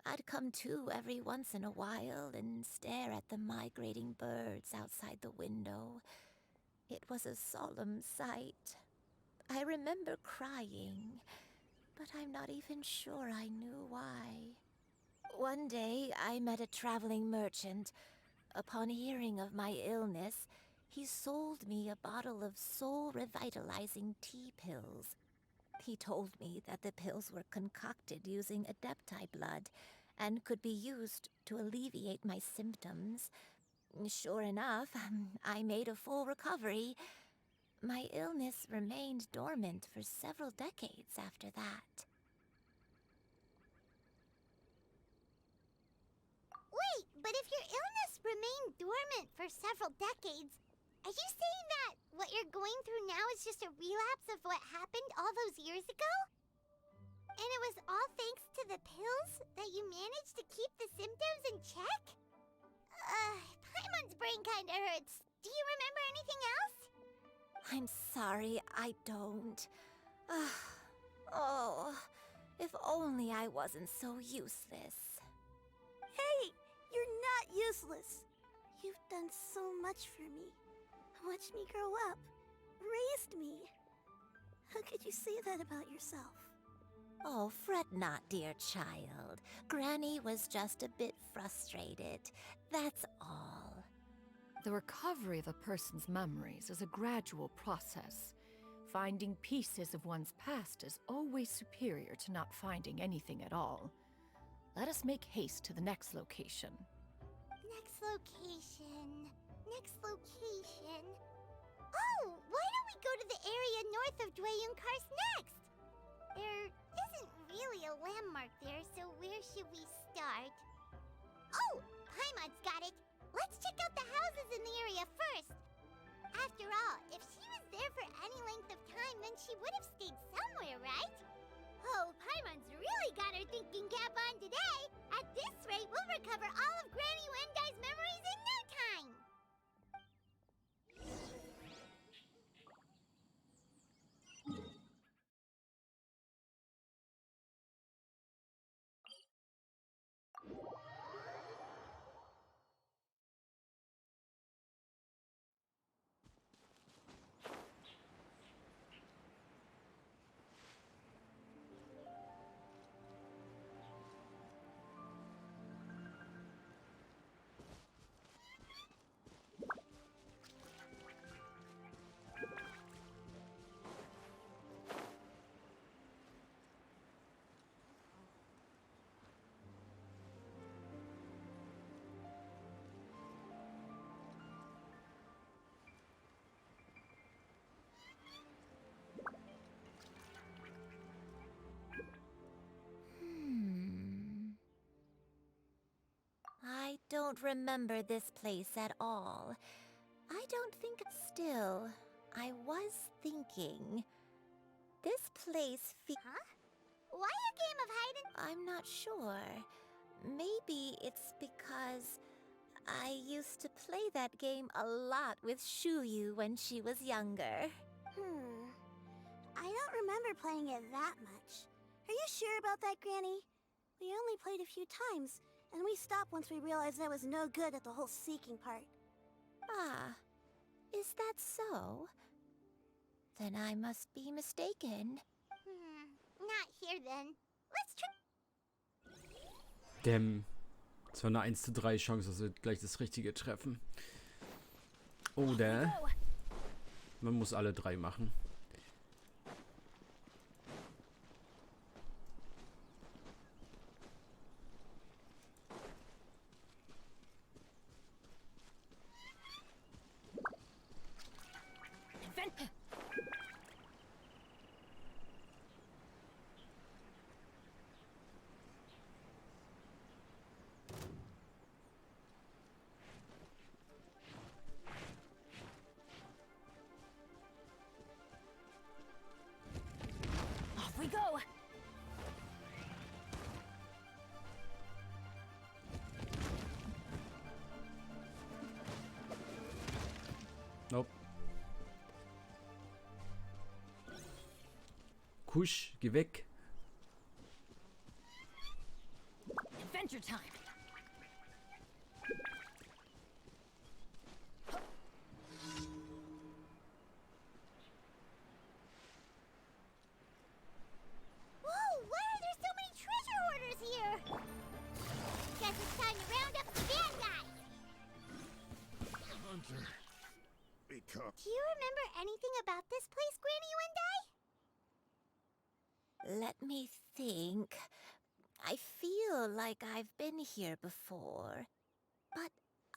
I'd come to every once in a while and stare at the migrating birds outside the window. It was a solemn sight. I remember crying, but I'm not even sure I knew why. One day, I met a traveling merchant. Upon hearing of my illness, he sold me a bottle of soul-revitalizing tea pills. He told me that the pills were concocted using Adepti blood and could be used to alleviate my symptoms. Sure enough, I made a full recovery. My illness remained dormant for several decades after that. Wait, but if your illness remained dormant for several decades, are you saying that what you're going through now is just a relapse of what happened all those years ago? And it was all thanks to the pills that you managed to keep the symptoms in check? Paimon's brain kinda hurts. Do you remember anything else? I'm sorry, I don't. Oh, if only I wasn't so useless. Hey, you're not useless. You've done so much for me. Watched me grow up. Raised me. How could you say that about yourself? Oh, fret not, dear child. Granny was just a bit frustrated. That's all. The recovery of a person's memories is a gradual process. Finding pieces of one's past is always superior to not finding anything at all. Let us make haste to the next location. Next location. Next location. Oh, why don't we go to the area north of Dwayunkars next? There isn't really a landmark there, so where should we start? Oh, Paimon's got it. Let's check out the houses in the area first. After all, if she was there for any length of time, then she would have stayed somewhere, right? Oh, Paimon's really got her thinking cap on today. At this rate, we'll recover all of Granny Wendai's memories in no time. I don't remember this place at all. I don't think still. I was thinking. This place Huh? Why a game of hide and... I'm not sure. Maybe it's because I used to play that game a lot with Shuyu when she was younger. I don't remember playing it that much. Are you sure about that, Granny? We only played a few times, and we stopped once we realized I was no good at the whole seeking part. Ah, is that so? Then I must be mistaken. Not here then. Let's try... Damn. Es war eine 1:3 Chance, dass wir gleich das Richtige treffen. Oder man muss alle 3 machen. Off we go! Nope. Kusch, geh weg. Adventure time! Whoa, why are there so many treasure hoarders here? Do you remember anything about this place, Granny Wendai? Let me think. I feel like I've been here before, but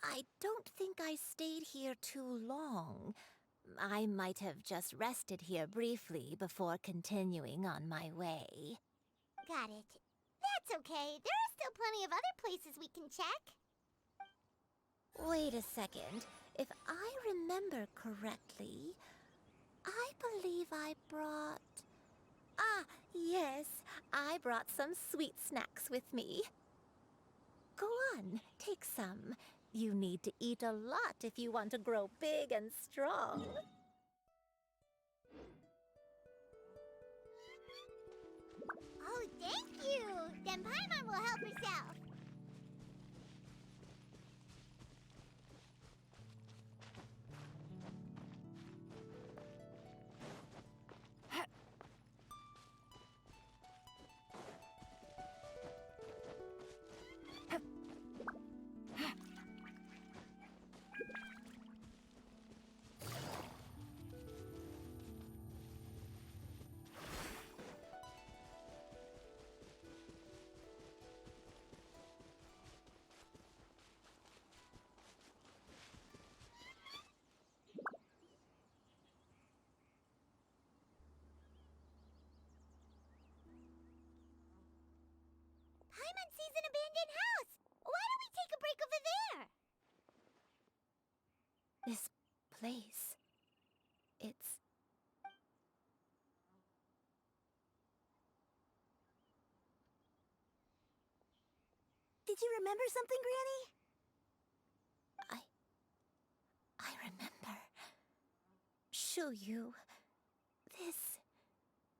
I don't think I stayed here too long. I might have just rested here briefly before continuing on my way. Got it. That's okay. There are still plenty of other places we can check. Wait a second. If I remember correctly, I believe I brought... Ah, yes, I brought some sweet snacks with me. Go on, take some. You need to eat a lot if you want to grow big and strong. Oh, thank you! Then Paimon will help herself. Paimon sees an abandoned house. Why don't we take a break over there? This place... it's... Did you remember something, Granny? I remember. Xianyun. This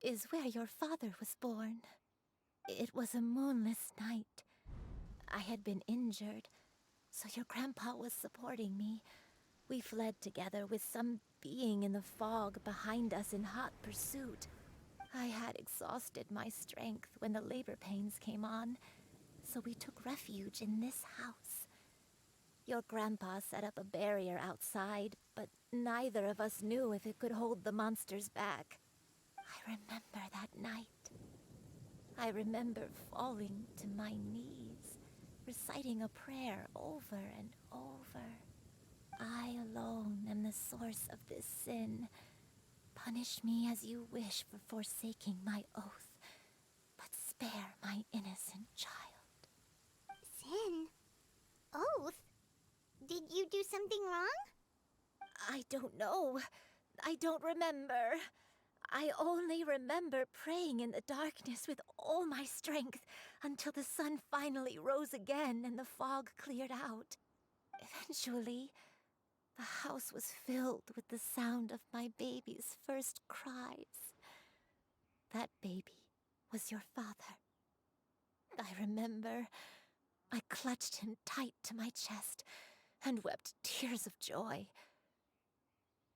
is where your father was born. It was a moonless night. I had been injured, so your grandpa was supporting me. We fled together with some being in the fog behind us in hot pursuit. I had exhausted my strength when the labor pains came on, so we took refuge in this house. Your grandpa set up a barrier outside, but neither of us knew if it could hold the monsters back. I remember that night. I remember falling to my knees, reciting a prayer over and over. I alone am the source of this sin. Punish me as you wish for forsaking my oath, but spare my innocent child. Sin? Oath? Did you do something wrong? I don't know. I don't remember. I only remember praying in the darkness with all my strength until the sun finally rose again and the fog cleared out. Eventually, the house was filled with the sound of my baby's first cries. That baby was your father. I remember I clutched him tight to my chest and wept tears of joy.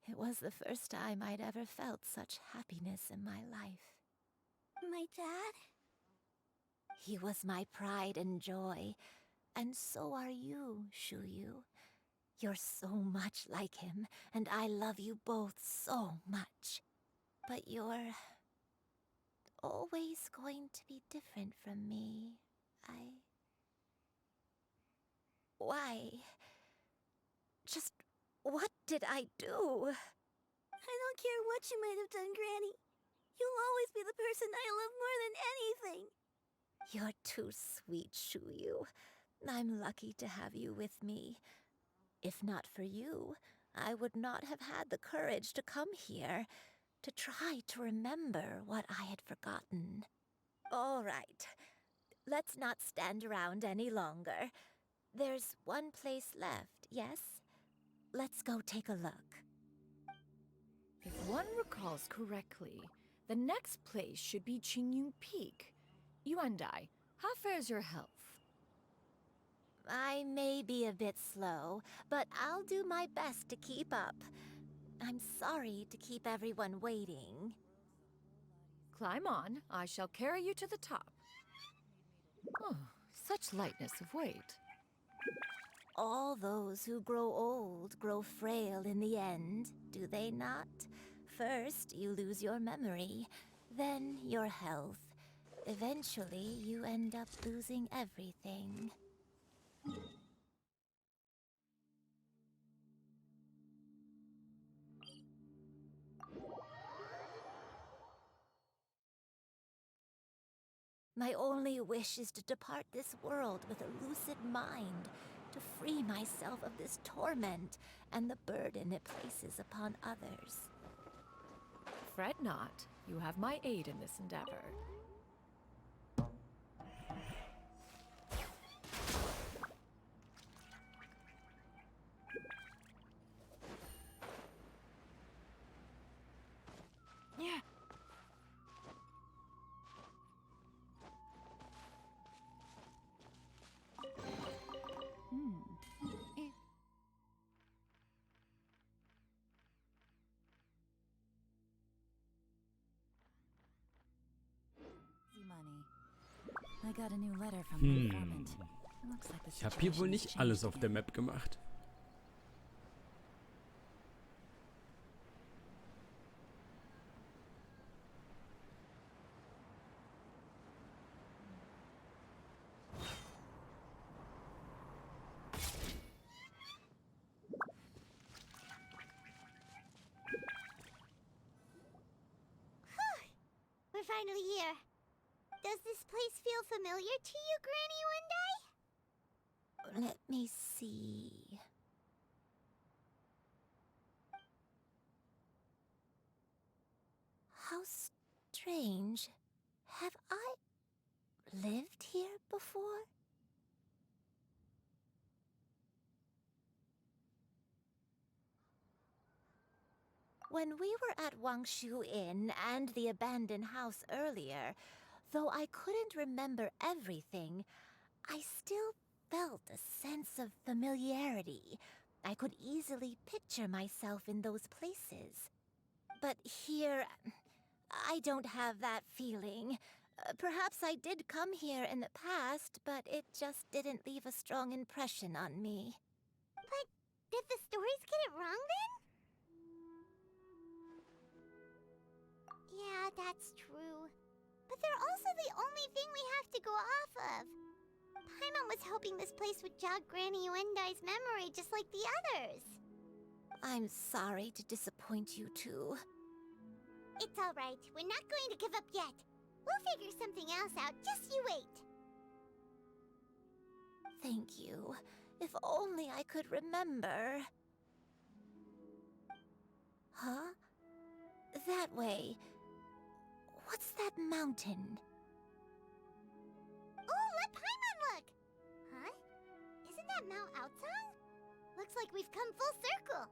It was the first time I'd ever felt such happiness in my life. My dad? He was my pride and joy, and so are you, Xianyun. You're so much like him, and I love you both so much. But you're always going to be different from me. Why? Just what did I do? I don't care what you might have done, Granny. You'll always be the person I love more than anything. You're too sweet, Xianyun. I'm lucky to have you with me. If not for you, I would not have had the courage to come here, to try to remember what I had forgotten. All right, let's not stand around any longer. There's one place left, yes? Let's go take a look. If one recalls correctly, the next place should be Xianyun Peak. Yuandai, how fares your health? I may be a bit slow, but I'll do my best to keep up. I'm sorry to keep everyone waiting. Climb on. I shall carry you to the top. Oh, such lightness of weight. All those who grow old grow frail in the end, do they not? First, you lose your memory, then your health. Eventually, you end up losing everything. My only wish is to depart this world with a lucid mind, to free myself of this torment and the burden it places upon others. Fret not. You have my aid in this endeavor. Yeah. I got a new letter from my informant. It looks like the Ich habe hier wohl situation nicht has alles changed auf der again. Map gemacht. We're finally here. Does this place feel familiar to you, Granny One Day? Let me see. How strange. Have I lived here before? When we were at Wangshu Inn and the abandoned house earlier, though I couldn't remember everything, I still felt a sense of familiarity. I could easily picture myself in those places. But here, I don't have that feeling. Perhaps I did come here in the past, but it just didn't leave a strong impression on me. But did the stories get it wrong then? Yeah, that's true. But they're also the only thing we have to go off of. Paimon was hoping this place would jog Granny Uendai's memory just like the others. I'm sorry to disappoint you too. It's all right. We're not going to give up yet. We'll figure something else out. Just you wait. Thank you. If only I could remember. Huh? That way. What's that mountain? Oh, let Paimon look! Huh? Isn't that Mount Outsang? Looks like we've come full circle.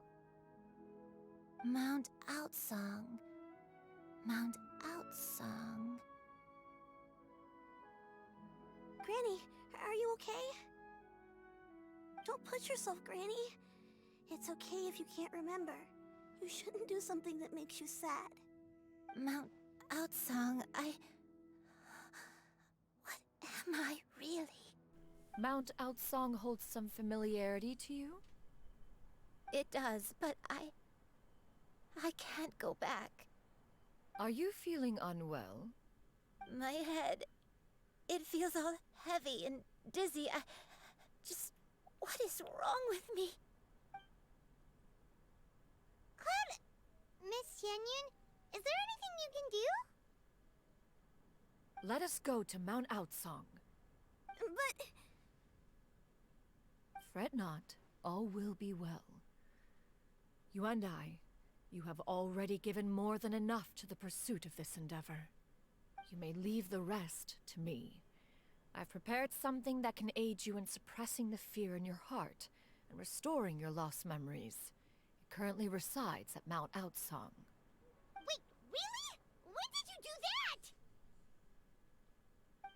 Mount Outsang. Mount Outsang. Granny, are you okay? Don't push yourself, Granny. It's okay if you can't remember. You shouldn't do something that makes you sad. Mount Outsang, What am I really? Mount Outsang holds some familiarity to you? It does, but I can't go back. Are you feeling unwell? My head, it feels all heavy and dizzy. What is wrong with me? Cloud, Miss Xianyun, is there anything you can do? Let us go to Mount Outsang. But... Fret not, all will be well. You and I, you have already given more than enough to the pursuit of this endeavor. You may leave the rest to me. I've prepared something that can aid you in suppressing the fear in your heart and restoring your lost memories. It currently resides at Mount Outsang. Wait, really? When did you do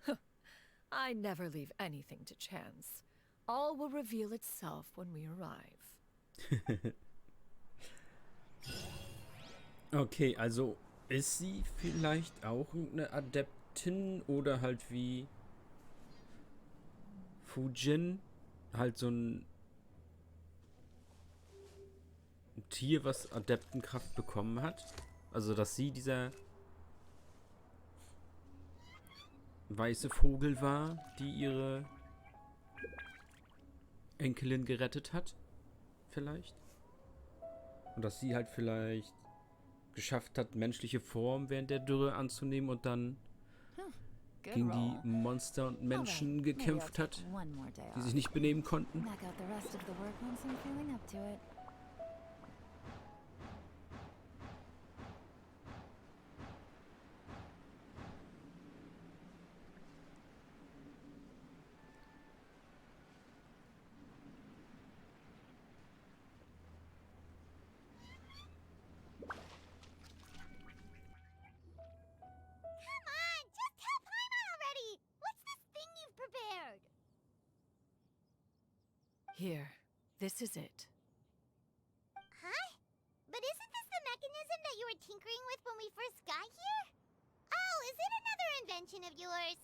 that? I never leave anything to chance. All will reveal itself when we arrive. Okay, also ist sie vielleicht auch eine Adeptin oder halt wie Fujin halt so ein ein Tier, was Adeptenkraft bekommen hat? Also, dass sie dieser weiße Vogel war, die ihre Enkelin gerettet hat? Vielleicht? Und dass sie halt vielleicht geschafft hat, menschliche Form während der Dürre anzunehmen und dann gegen die Monster und Menschen gekämpft hat, die sich nicht benehmen konnten. Here, this is it. Huh? But isn't this the mechanism that you were tinkering with when we first got here? Oh, is it another invention of yours?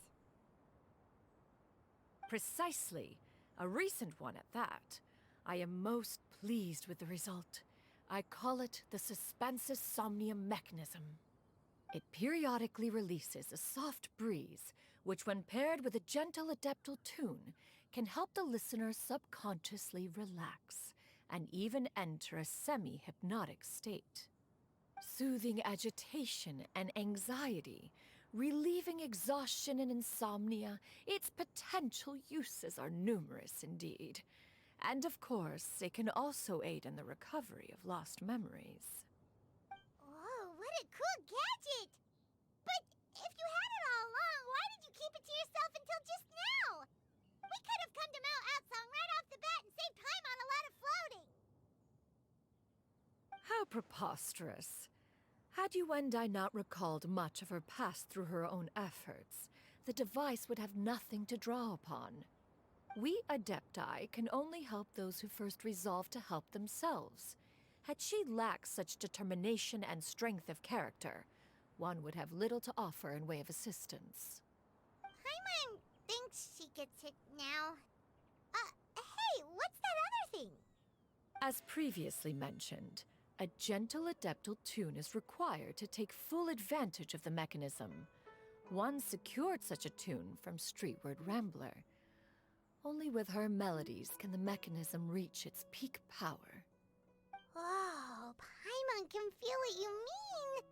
Precisely. A recent one at that. I am most pleased with the result. I call it the Suspensus Somnium mechanism. It periodically releases a soft breeze, which when paired with a gentle adeptal tune, can help the listener subconsciously relax and even enter a semi-hypnotic state. Soothing agitation and anxiety, relieving exhaustion and insomnia, its potential uses are numerous indeed. And of course, it can also aid in the recovery of lost memories. Whoa, what a cool gadget! But if you had it all along, why did you keep it to yourself until just now? We could have come to Mount Outsong right off the bat and saved time on a lot of floating. How preposterous. Had Yuendai not recalled much of her past through her own efforts, the device would have nothing to draw upon. We Adepti can only help those who first resolve to help themselves. Had she lacked such determination and strength of character, one would have little to offer in way of assistance. Paimon thinks she gets it now. Hey, what's that other thing? As previously mentioned, a gentle adeptal tune is required to take full advantage of the mechanism. One secured such a tune from Streetward Rambler. Only with her melodies can the mechanism reach its peak power. Oh, Paimon can feel what you mean.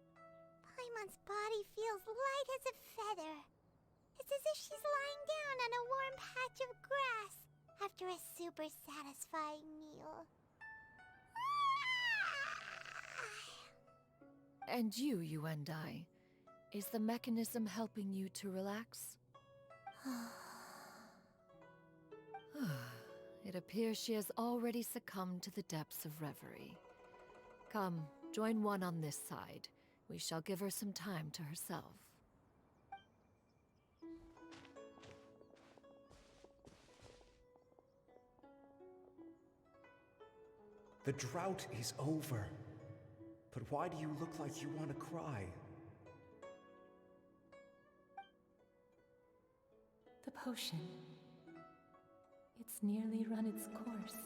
Paimon's body feels light as a feather. It's as if she's lying down on a warm patch of grass after a super satisfying meal. And you and I, is the mechanism helping you to relax? It appears she has already succumbed to the depths of reverie. Come, join one on this side. We shall give her some time to herself. The drought is over. But why do you look like you want to cry? The potion. It's nearly run its course.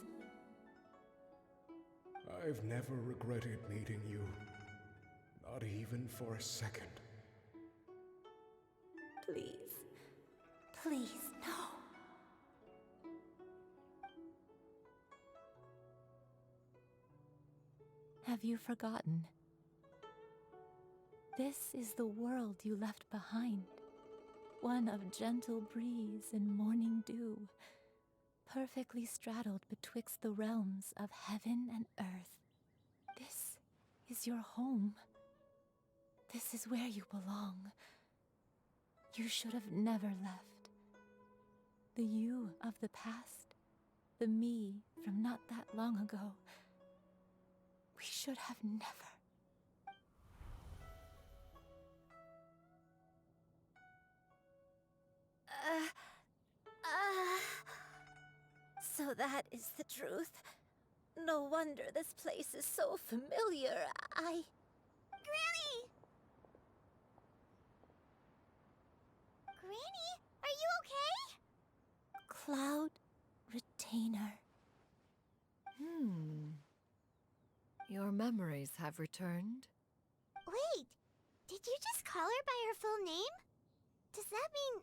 I've never regretted meeting you. Not even for a second. Please. Please, no. Have you forgotten? This is the world you left behind. One of gentle breeze and morning dew, perfectly straddled betwixt the realms of heaven and earth. This is your home. This is where you belong. You should have never left. The you of the past, the me from not that long ago. We should have never. So that is the truth. No wonder this place is so familiar. Granny! Granny, are you okay? Cloud Retainer. Your memories have returned? Wait, did you just call her by her full name? Does that mean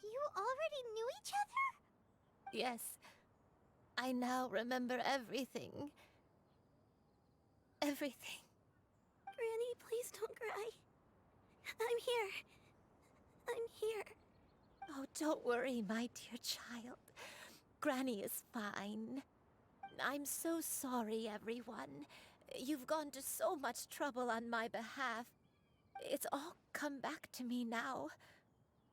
you already knew each other? Yes. I now remember everything. Everything. Granny, please don't cry. I'm here. I'm here. Oh, don't worry, my dear child. Granny is fine. I'm so sorry, everyone. You've gone to so much trouble on my behalf. It's all come back to me now.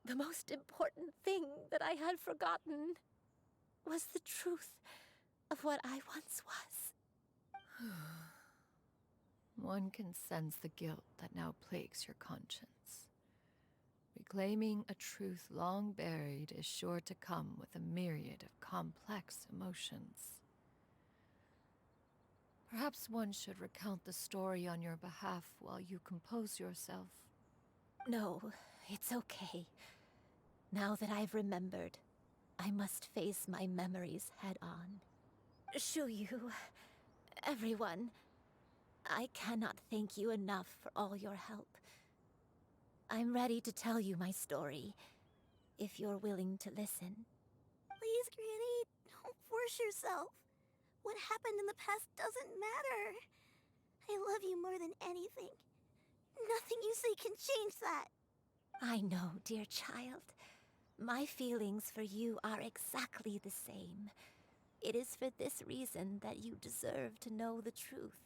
The most important thing that I had forgotten was the truth of what I once was. One can sense the guilt that now plagues your conscience. Reclaiming a truth long buried is sure to come with a myriad of complex emotions. Perhaps one should recount the story on your behalf while you compose yourself. No, it's okay. Now that I've remembered, I must face my memories head on. Xianyun, everyone, I cannot thank you enough for all your help. I'm ready to tell you my story, if you're willing to listen. Please, Granny, don't force yourself. What happened in the past doesn't matter. I love you more than anything. Nothing you say can change that. I know, dear child. My feelings for you are exactly the same. It is for this reason that you deserve to know the truth.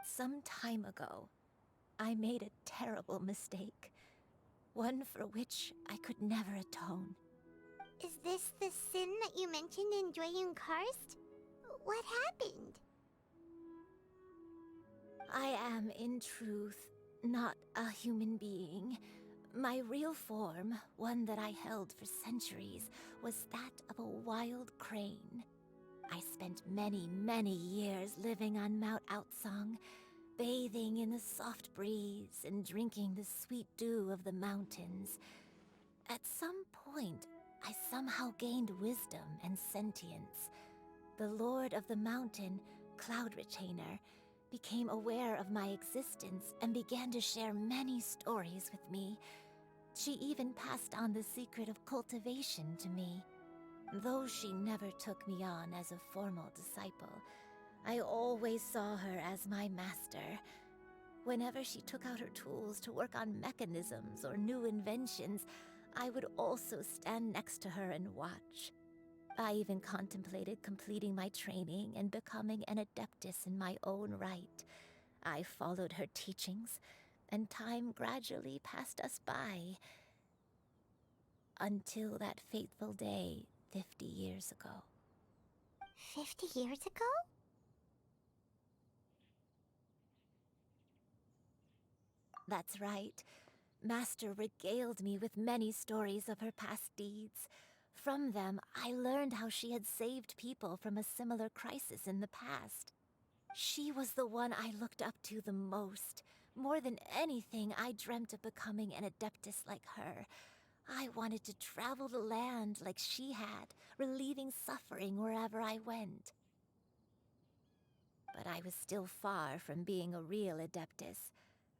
Some time ago, I made a terrible mistake. One for which I could never atone. Is this the sin that you mentioned in Xianyun Karst? What happened? I am, in truth, not a human being. My real form, one that I held for centuries, was that of a wild crane. I spent many, many years living on Mount Outsong, bathing in the soft breeze and drinking the sweet dew of the mountains. At some point, I somehow gained wisdom and sentience. The Lord of the Mountain, Cloud Retainer, became aware of my existence and began to share many stories with me. She even passed on the secret of cultivation to me. Though she never took me on as a formal disciple, I always saw her as my master. Whenever she took out her tools to work on mechanisms or new inventions, I would also stand next to her and watch. I even contemplated completing my training and becoming an adeptus in my own right. I followed her teachings, and time gradually passed us by. Until that fateful day 50 years ago. 50 years ago? That's right. Master regaled me with many stories of her past deeds. From them, I learned how she had saved people from a similar crisis in the past. She was the one I looked up to the most. More than anything, I dreamt of becoming an adeptus like her. I wanted to travel the land like she had, relieving suffering wherever I went. But I was still far from being a real adeptus.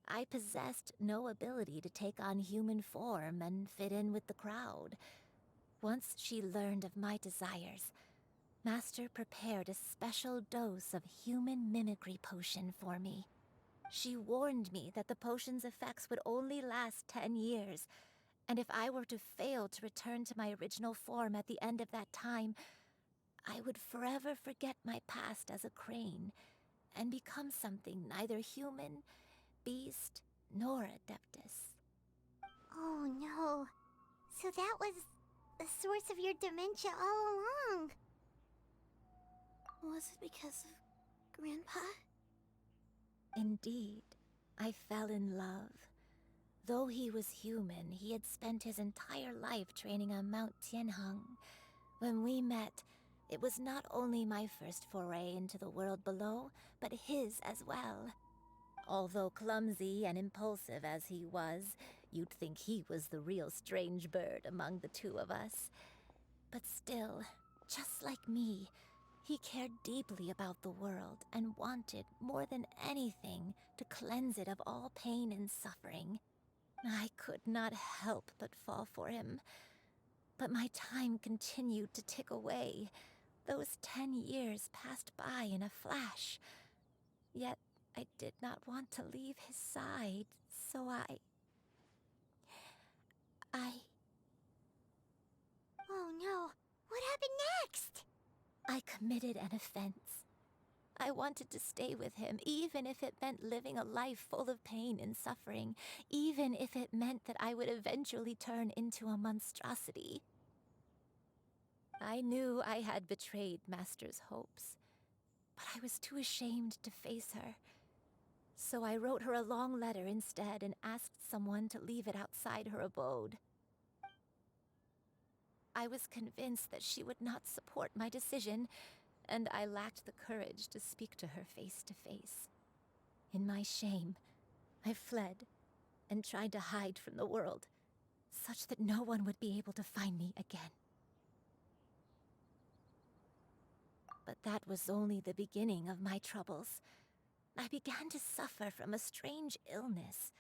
I possessed no ability to take on human form and fit in with the crowd. Once she learned of my desires, Master prepared a special dose of human mimicry potion for me. She warned me that the potion's effects would only last 10 years, and if I were to fail to return to my original form at the end of that time, I would forever forget my past as a crane and become something neither human, beast, nor adeptus. Oh no. So that was the source of your dementia all along. Was it because of Grandpa? Indeed, I fell in love. Though he was human, he had spent his entire life training on Mount Tianheng. When we met, it was not only my first foray into the world below, but his as well. Although clumsy and impulsive as he was, you'd think he was the real strange bird among the two of us. But still, just like me, He cared deeply about the world and wanted, more than anything, to cleanse it of all pain and suffering. I could not help but fall for him. But my time continued to tick away. Those 10 years passed by in a flash. Yet I did not want to leave his side, so I... Oh no, what happened next? I committed an offense. I wanted to stay with him, even if it meant living a life full of pain and suffering, even if it meant that I would eventually turn into a monstrosity. I knew I had betrayed Master's hopes, but I was too ashamed to face her. So I wrote her a long letter instead and asked someone to leave it outside her abode. I was convinced that she would not support my decision, and I lacked the courage to speak to her face to face. In my shame, I fled and tried to hide from the world, such that no one would be able to find me again. But that was only the beginning of my troubles. I began to suffer from a strange illness.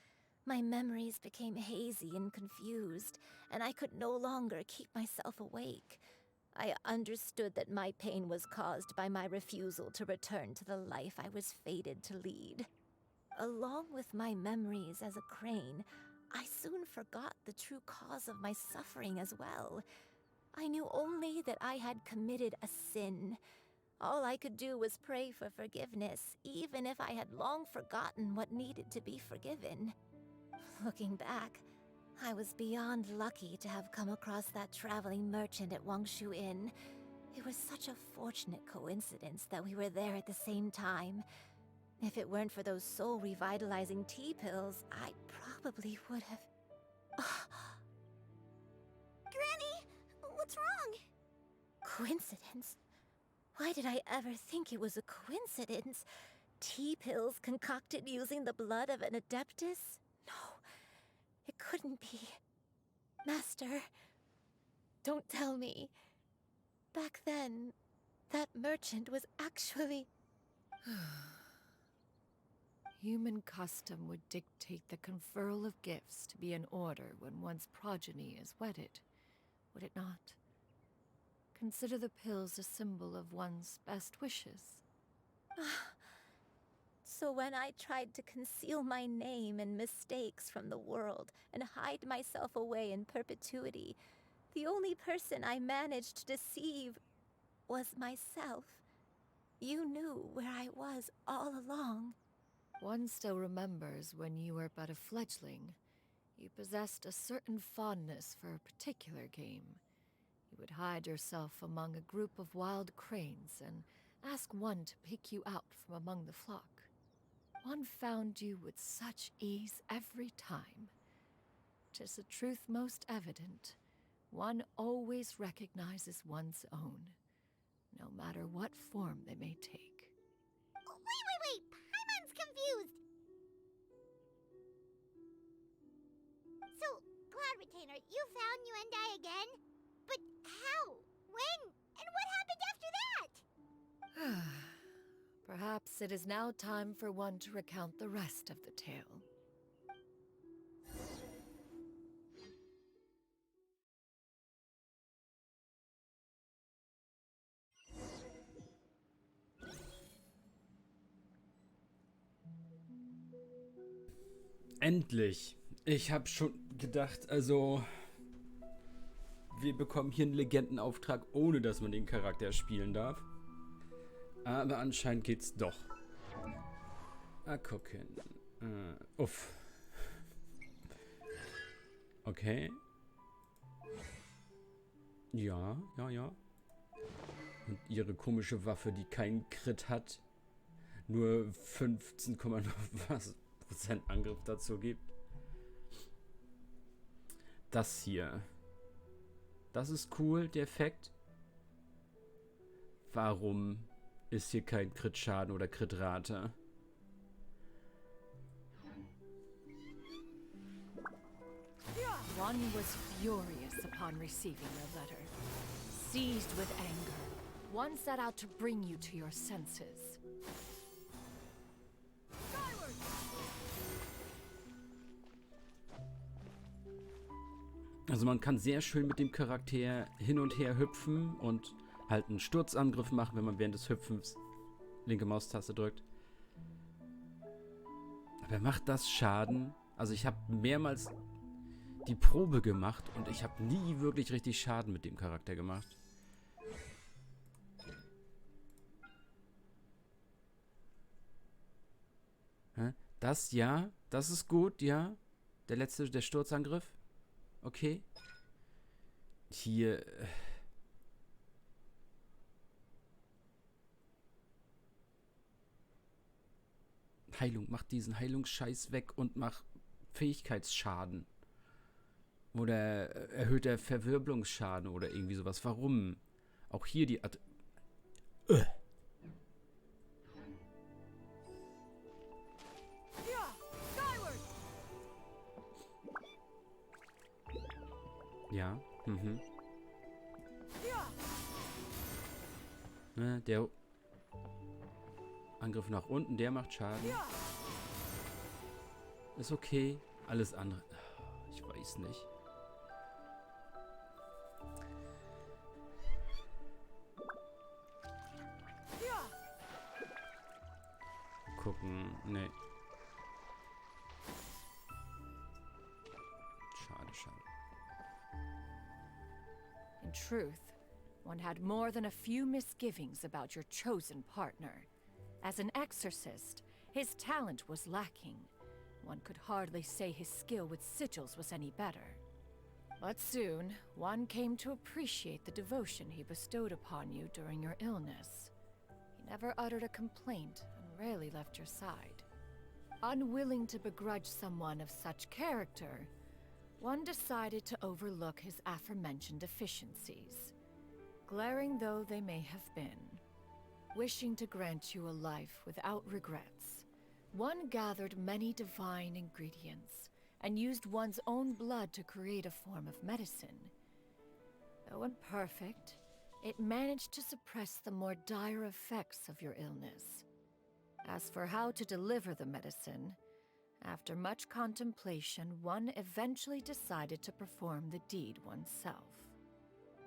My memories became hazy and confused, and I could no longer keep myself awake. I understood that my pain was caused by my refusal to return to the life I was fated to lead. Along with my memories as a crane, I soon forgot the true cause of my suffering as well. I knew only that I had committed a sin. All I could do was pray for forgiveness, even if I had long forgotten what needed to be forgiven. Looking back, I was beyond lucky to have come across that traveling merchant at Wangshu Inn. It was such a fortunate coincidence that we were there at the same time. If it weren't for those soul-revitalizing tea pills, I probably would have... Granny, what's wrong? Coincidence? Why did I ever think it was a coincidence? Tea pills concocted using the blood of an adeptus? No, it couldn't be. Master, don't tell me. Back then, that merchant was actually... Human custom would dictate the conferral of gifts to be in order when one's progeny is wedded, would it not? Consider the pills a symbol of one's best wishes. So when I tried to conceal my name and mistakes from the world and hide myself away in perpetuity, the only person I managed to deceive was myself. You knew where I was all along. One still remembers when you were but a fledgling. You possessed a certain fondness for a particular game. You would hide yourself among a group of wild cranes and ask one to pick you out from among the flock. One found you with such ease every time. 'Tis a truth most evident. One always recognizes one's own, no matter what form they may take. Wait! Paimon's confused! So, Cloud Retainer, you found Yuendai again? But how? When? And what happened after that? Perhaps it is now time for one to recount the rest of the tale. Endlich! Ich habe schon gedacht, also... Wir bekommen hier einen Legendenauftrag, ohne dass man den Charakter spielen darf. Aber anscheinend geht's doch. Gucken. Uff. Okay. Ja. Und ihre komische Waffe, die keinen Crit hat. Nur 15,9% Angriff dazu gibt. Das hier. Das ist cool, der Effekt. Warum ist hier kein Crit-Schaden oder Crit-Rate? One was furious upon receiving the letter. Seized with anger, One set out to bring you to your senses. Also man kann sehr schön mit dem Charakter hin und her hüpfen und halt einen Sturzangriff machen, wenn man während des Hüpfens linke Maustaste drückt. Aber macht das Schaden? Also ich habe mehrmals die Probe gemacht und ich habe nie wirklich richtig Schaden mit dem Charakter gemacht. Hä? Das ja, das ist gut, ja. Der Sturzangriff. Okay. Hier. Heilung. Mach diesen Heilungsscheiß weg und mach Fähigkeitsschaden. Oder erhöhter Verwirbelungsschaden oder irgendwie sowas. Warum? Auch hier die Ja, Ne, der Angriff nach unten, der macht Schaden. Ist okay. Alles andere. Ich weiß nicht. Gucken. Nee. Schade, schade. In truth, one had more than a few misgivings about your chosen partner. As an exorcist, his talent was lacking. One could hardly say his skill with sigils was any better. But soon, one came to appreciate the devotion he bestowed upon you during your illness. He never uttered a complaint and rarely left your side. Unwilling to begrudge someone of such character, one decided to overlook his aforementioned deficiencies, glaring though they may have been. Wishing to grant you a life without regrets, one gathered many divine ingredients and used one's own blood to create a form of medicine. Though imperfect, it managed to suppress the more dire effects of your illness. As for how to deliver the medicine, after much contemplation, one eventually decided to perform the deed oneself.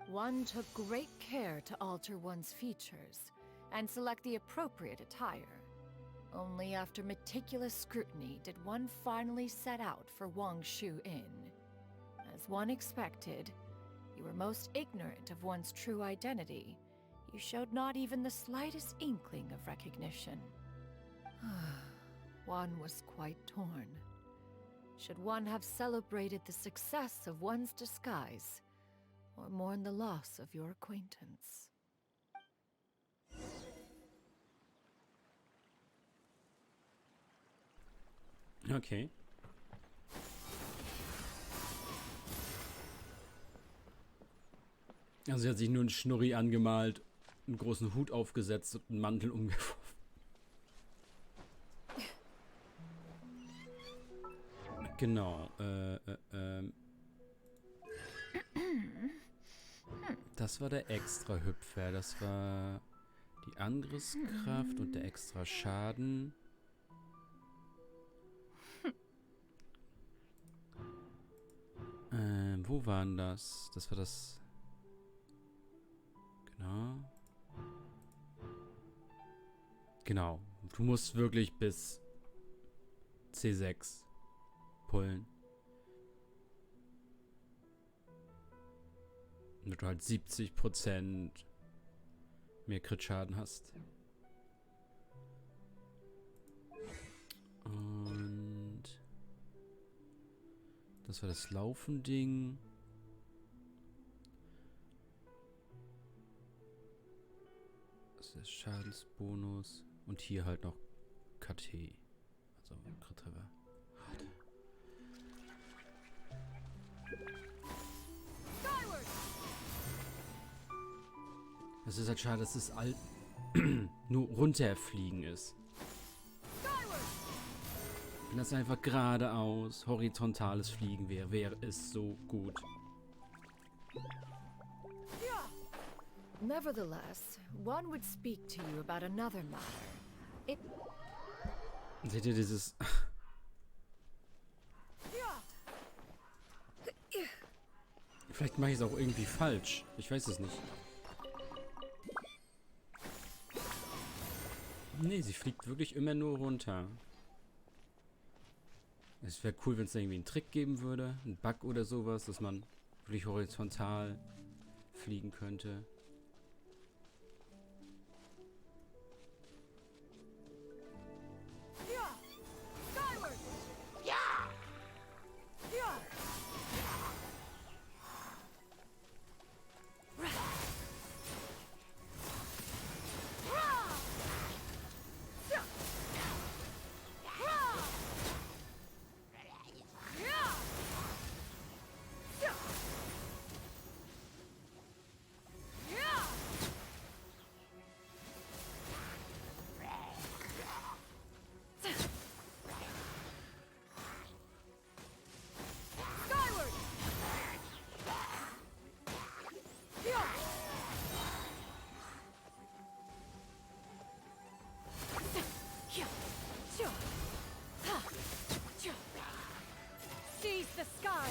One took great care to alter one's features and select the appropriate attire. Only after meticulous scrutiny did one finally set out for Wangshu Inn. As one expected, you were most ignorant of one's true identity. You showed not even the slightest inkling of recognition. One was quite torn. Should one have celebrated the success of one's disguise, or mourn the loss of your acquaintance? Okay. Also sie hat sich nur einen Schnurri angemalt, einen großen Hut aufgesetzt und einen Mantel umgeworfen. Genau. Das war der Extra-Hüpfer. Das war die Angriffskraft und der extra Schaden. Wo waren das? Das war das... Genau. Genau. Du musst wirklich bis C6 pullen. Damit du halt 70% mehr Crit-Schaden hast. Und das war das Laufending. Das ist der Schadensbonus. Und hier halt noch KT. Also Crit-Treffer. Es ist halt schade, dass es nur runterfliegen ist. Wenn das einfach geradeaus, horizontales Fliegen wäre, wäre es so gut. Nevertheless, one would speak to you about another matter. Seht ihr dieses... Vielleicht mache ich es auch irgendwie falsch. Ich weiß es nicht. Nee, sie fliegt wirklich immer nur runter. Es wäre cool, wenn es da irgendwie einen Trick geben würde. Einen Bug oder sowas, dass man wirklich horizontal fliegen könnte. Seize the sky!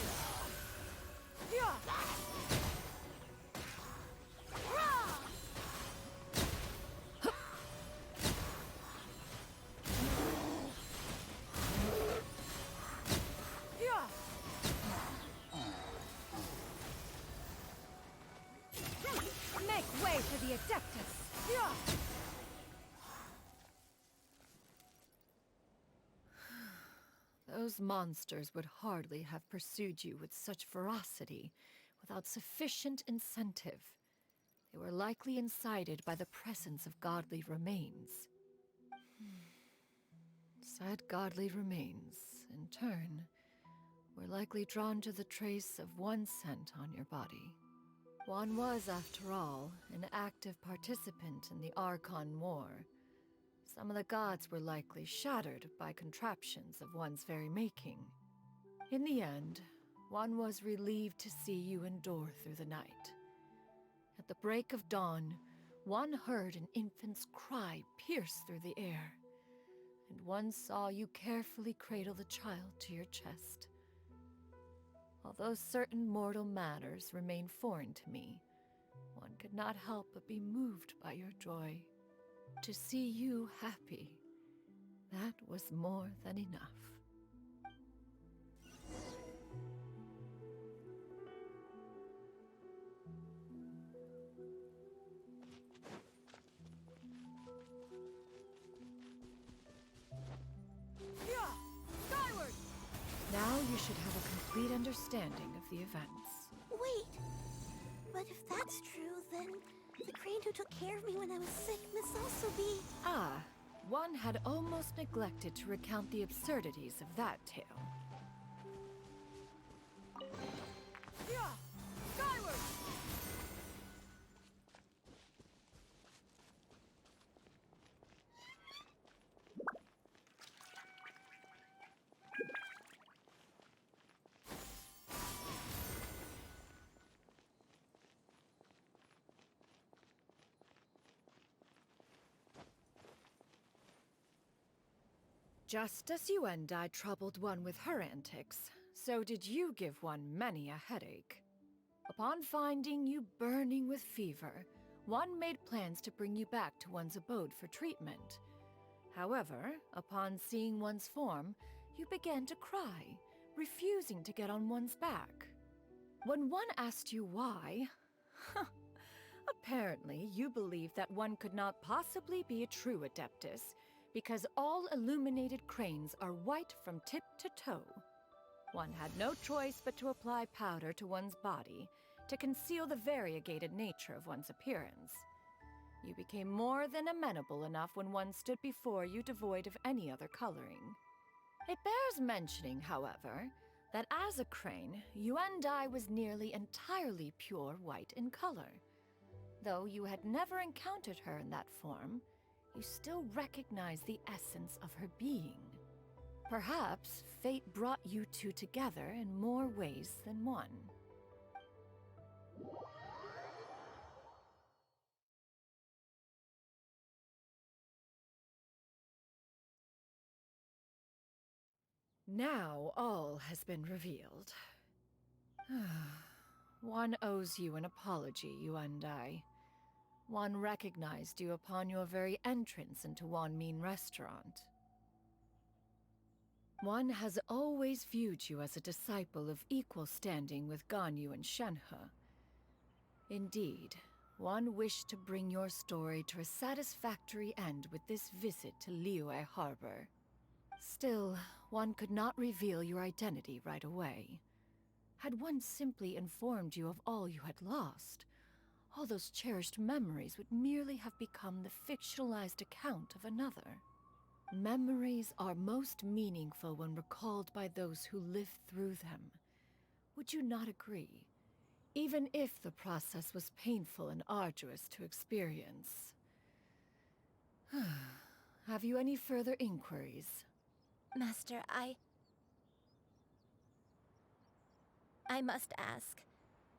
Make way for the Adeptus! Those monsters would hardly have pursued you with such ferocity without sufficient incentive. They were likely incited by the presence of godly remains. Said godly remains, in turn, were likely drawn to the trace of one scent on your body. One was, after all, an active participant in the Archon War. Some of the gods were likely shattered by contraptions of one's very making. In the end, one was relieved to see you endure through the night. At the break of dawn, one heard an infant's cry pierce through the air, and one saw you carefully cradle the child to your chest. Although certain mortal matters remain foreign to me, one could not help but be moved by your joy. To see you happy, that was more than enough. Skyward! Now you should have a complete understanding of the events. Wait! But if that's true, then the crane who took care of me when I was sick must also be... Ah, one had almost neglected to recount the absurdities of that tale. Skyward! Just as you and I troubled one with her antics, so did you give one many a headache. Upon finding you burning with fever, one made plans to bring you back to one's abode for treatment. However, upon seeing one's form, you began to cry, refusing to get on one's back. When one asked you why, apparently you believed that one could not possibly be a true Adeptus, because all illuminated cranes are white from tip to toe. One had no choice but to apply powder to one's body to conceal the variegated nature of one's appearance. You became more than amenable enough when one stood before you devoid of any other coloring. It bears mentioning, however, that as a crane, you and I was nearly entirely pure white in color. Though you had never encountered her in that form, you still recognize the essence of her being. Perhaps fate brought you two together in more ways than one. Now all has been revealed. One owes you an apology, Yuandai. One recognized you upon your very entrance into Wanmin Restaurant. One has always viewed you as a disciple of equal standing with Ganyu and Shenhe. Indeed, one wished to bring your story to a satisfactory end with this visit to Liyue Harbor. Still, one could not reveal your identity right away. Had one simply informed you of all you had lost, all those cherished memories would merely have become the fictionalized account of another. Memories are most meaningful when recalled by those who lived through them. Would you not agree? Even if the process was painful and arduous to experience. Have you any further inquiries? Master, I must ask,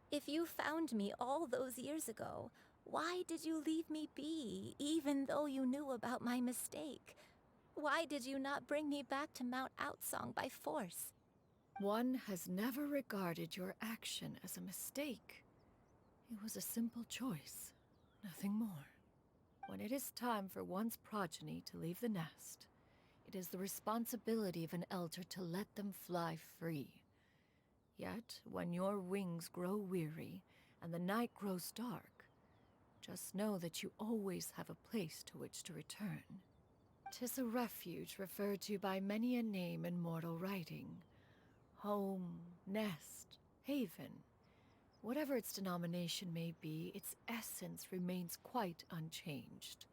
if you found me all those years ago, why did you leave me be, even though you knew about my mistake? Why did you not bring me back to Mount Outsong by force? One has never regarded your action as a mistake. It was a simple choice, nothing more. When it is time for one's progeny to leave the nest, it is the responsibility of an elder to let them fly free. Yet, when your wings grow weary and the night grows dark, just know that you always have a place to which to return. 'Tis a refuge referred to by many a name in mortal writing. Home, nest, haven. Whatever its denomination may be, its essence remains quite unchanged.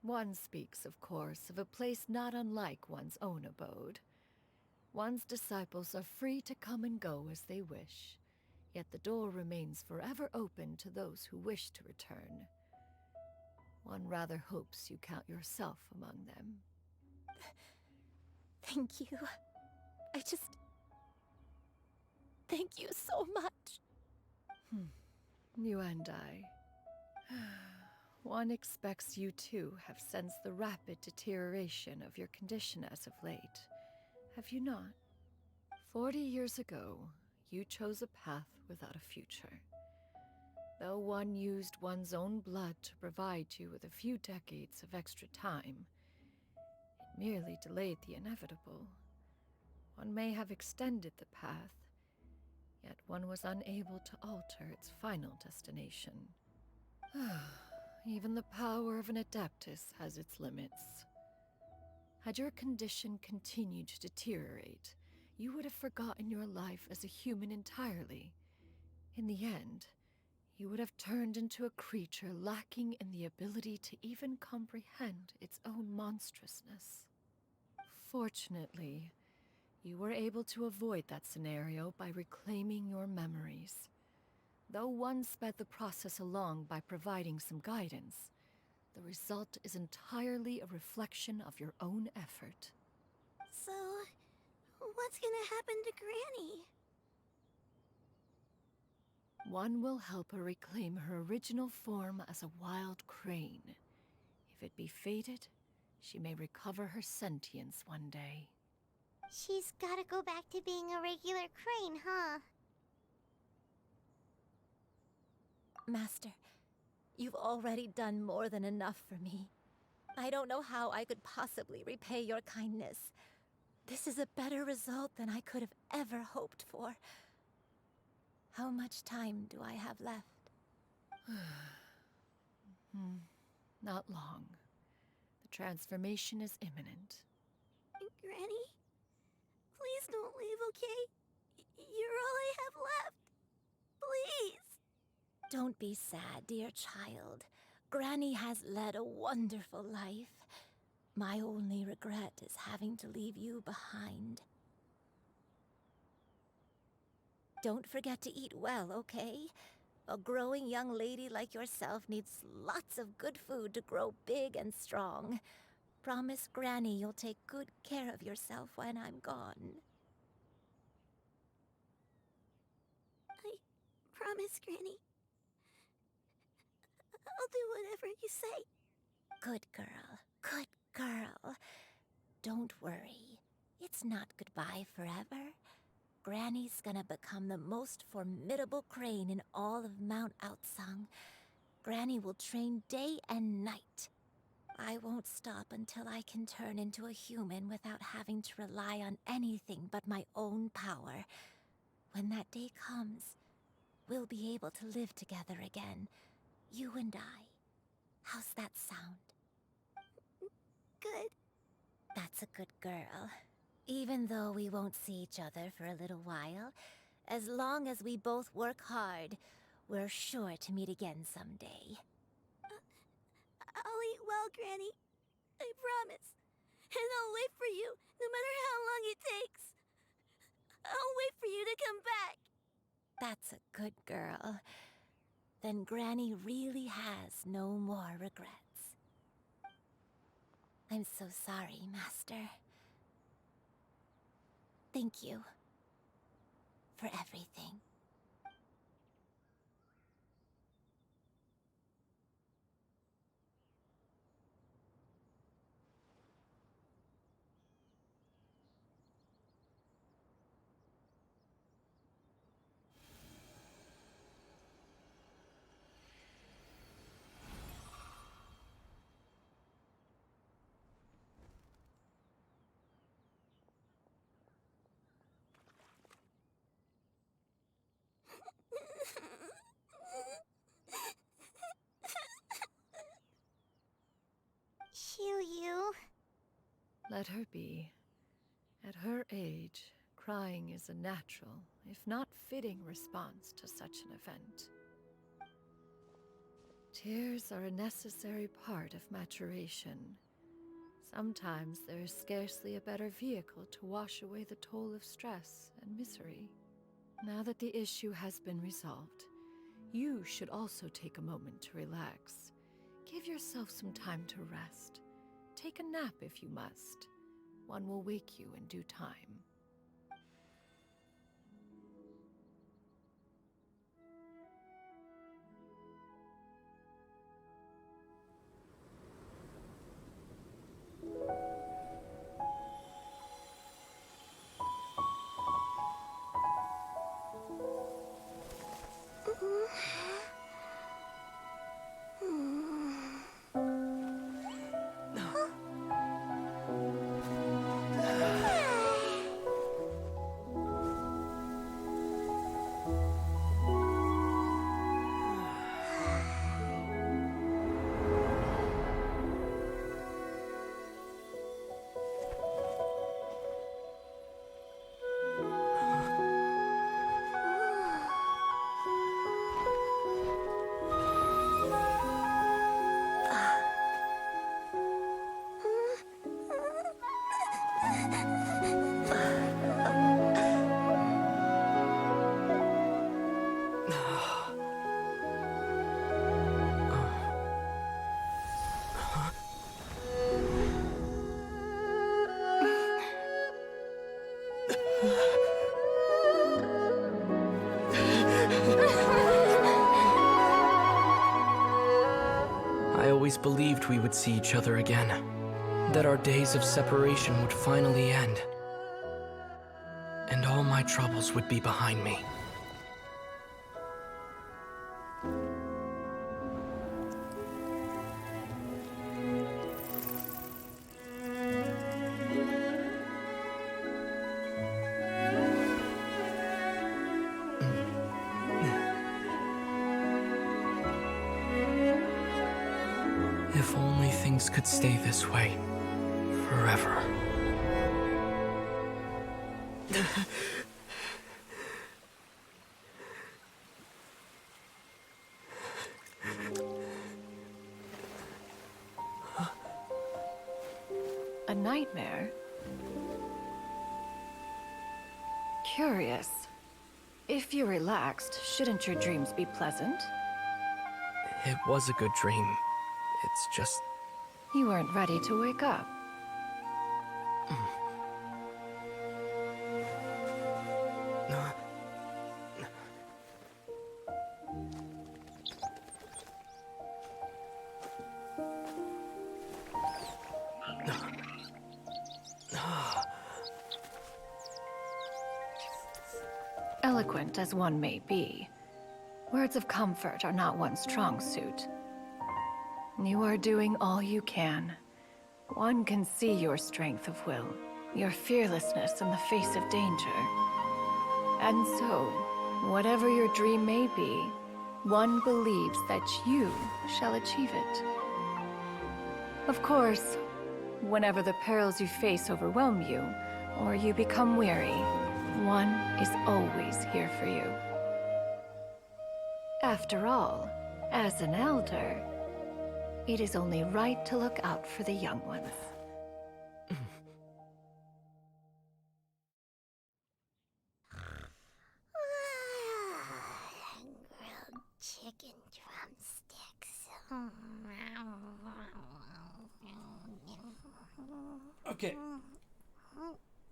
One speaks, of course, of a place not unlike one's own abode. One's disciples are free to come and go as they wish, yet the door remains forever open to those who wish to return. One rather hopes you count yourself among them. Thank you. Thank you so much. You and I. One expects you too have sensed the rapid deterioration of your condition as of late, have you not? 40 years ago, you chose a path without a future. Though one used one's own blood to provide you with a few decades of extra time, it merely delayed the inevitable. One may have extended the path, yet one was unable to alter its final destination. Even the power of an adeptus has its limits. Had your condition continued to deteriorate, you would have forgotten your life as a human entirely. In the end, you would have turned into a creature lacking in the ability to even comprehend its own monstrousness. Fortunately, you were able to avoid that scenario by reclaiming your memories. Though one sped the process along by providing some guidance, the result is entirely a reflection of your own effort. So, what's gonna happen to Granny? One will help her reclaim her original form as a wild crane. If it be fated, she may recover her sentience one day. She's gotta go back to being a regular crane, huh? Master, you've already done more than enough for me. I don't know how I could possibly repay your kindness. This is a better result than I could have ever hoped for. How much time do I have left? Not long. The transformation is imminent. Granny? Please don't leave, okay? You're all I have left. Please! Don't be sad, dear child. Granny has led a wonderful life. My only regret is having to leave you behind. Don't forget to eat well, okay? A growing young lady like yourself needs lots of good food to grow big and strong. Promise Granny you'll take good care of yourself when I'm gone. I promise, Granny. I'll do whatever you say. Good girl, good girl. Don't worry. It's not goodbye forever. Granny's gonna become the most formidable crane in all of Mount Outsung. Granny will train day and night. I won't stop until I can turn into a human without having to rely on anything but my own power. When that day comes, we'll be able to live together again. You and I. How's that sound? Good. That's a good girl. Even though we won't see each other for a little while, as long as we both work hard, we're sure to meet again someday. I'll eat well, Granny. I promise. And I'll wait for you, no matter how long it takes. I'll wait for you to come back. That's a good girl. Then Granny really has no more regrets. I'm so sorry, Master. Thank you for everything. Xianyun. Let her be. At her age, crying is a natural, if not fitting, response to such an event. Tears are a necessary part of maturation. Sometimes there is scarcely a better vehicle to wash away the toll of stress and misery. Now that the issue has been resolved, you should also take a moment to relax. Give yourself some time to rest. Take a nap if you must. One will wake you in due time. I always believed we would see each other again, that our days of separation would finally end, and all my troubles would be behind me. If only things could stay this way forever. A nightmare? Curious. If you're relaxed, shouldn't your dreams be pleasant? It was a good dream. It's just... You weren't ready to wake up. eloquent as one may be, words of comfort are not one's strong suit. You are doing all you can. One can see your strength of will, your fearlessness in the face of danger. And so, whatever your dream may be, one believes that you shall achieve it. Of course, whenever the perils you face overwhelm you, or you become weary, one is always here for you. After all, as an elder, it is only right to look out for the young ones. Grilled chicken drumsticks. Okay.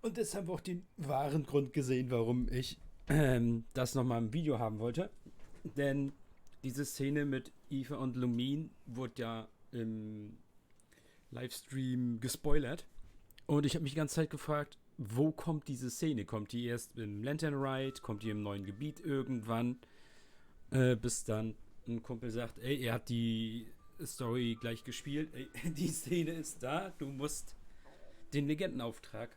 Und jetzt haben wir auch den wahren Grund gesehen, warum ich das nochmal im Video haben wollte. Denn diese Szene mit Aether und Lumine wurde ja im Livestream gespoilert. Und ich habe mich die ganze Zeit gefragt, wo kommt diese Szene? Kommt die erst im Lantern Ride? Kommt die im neuen Gebiet irgendwann? Bis dann ein Kumpel sagt, ey, er hat die Story gleich gespielt. Ey, die Szene ist da. Du musst den Legendenauftrag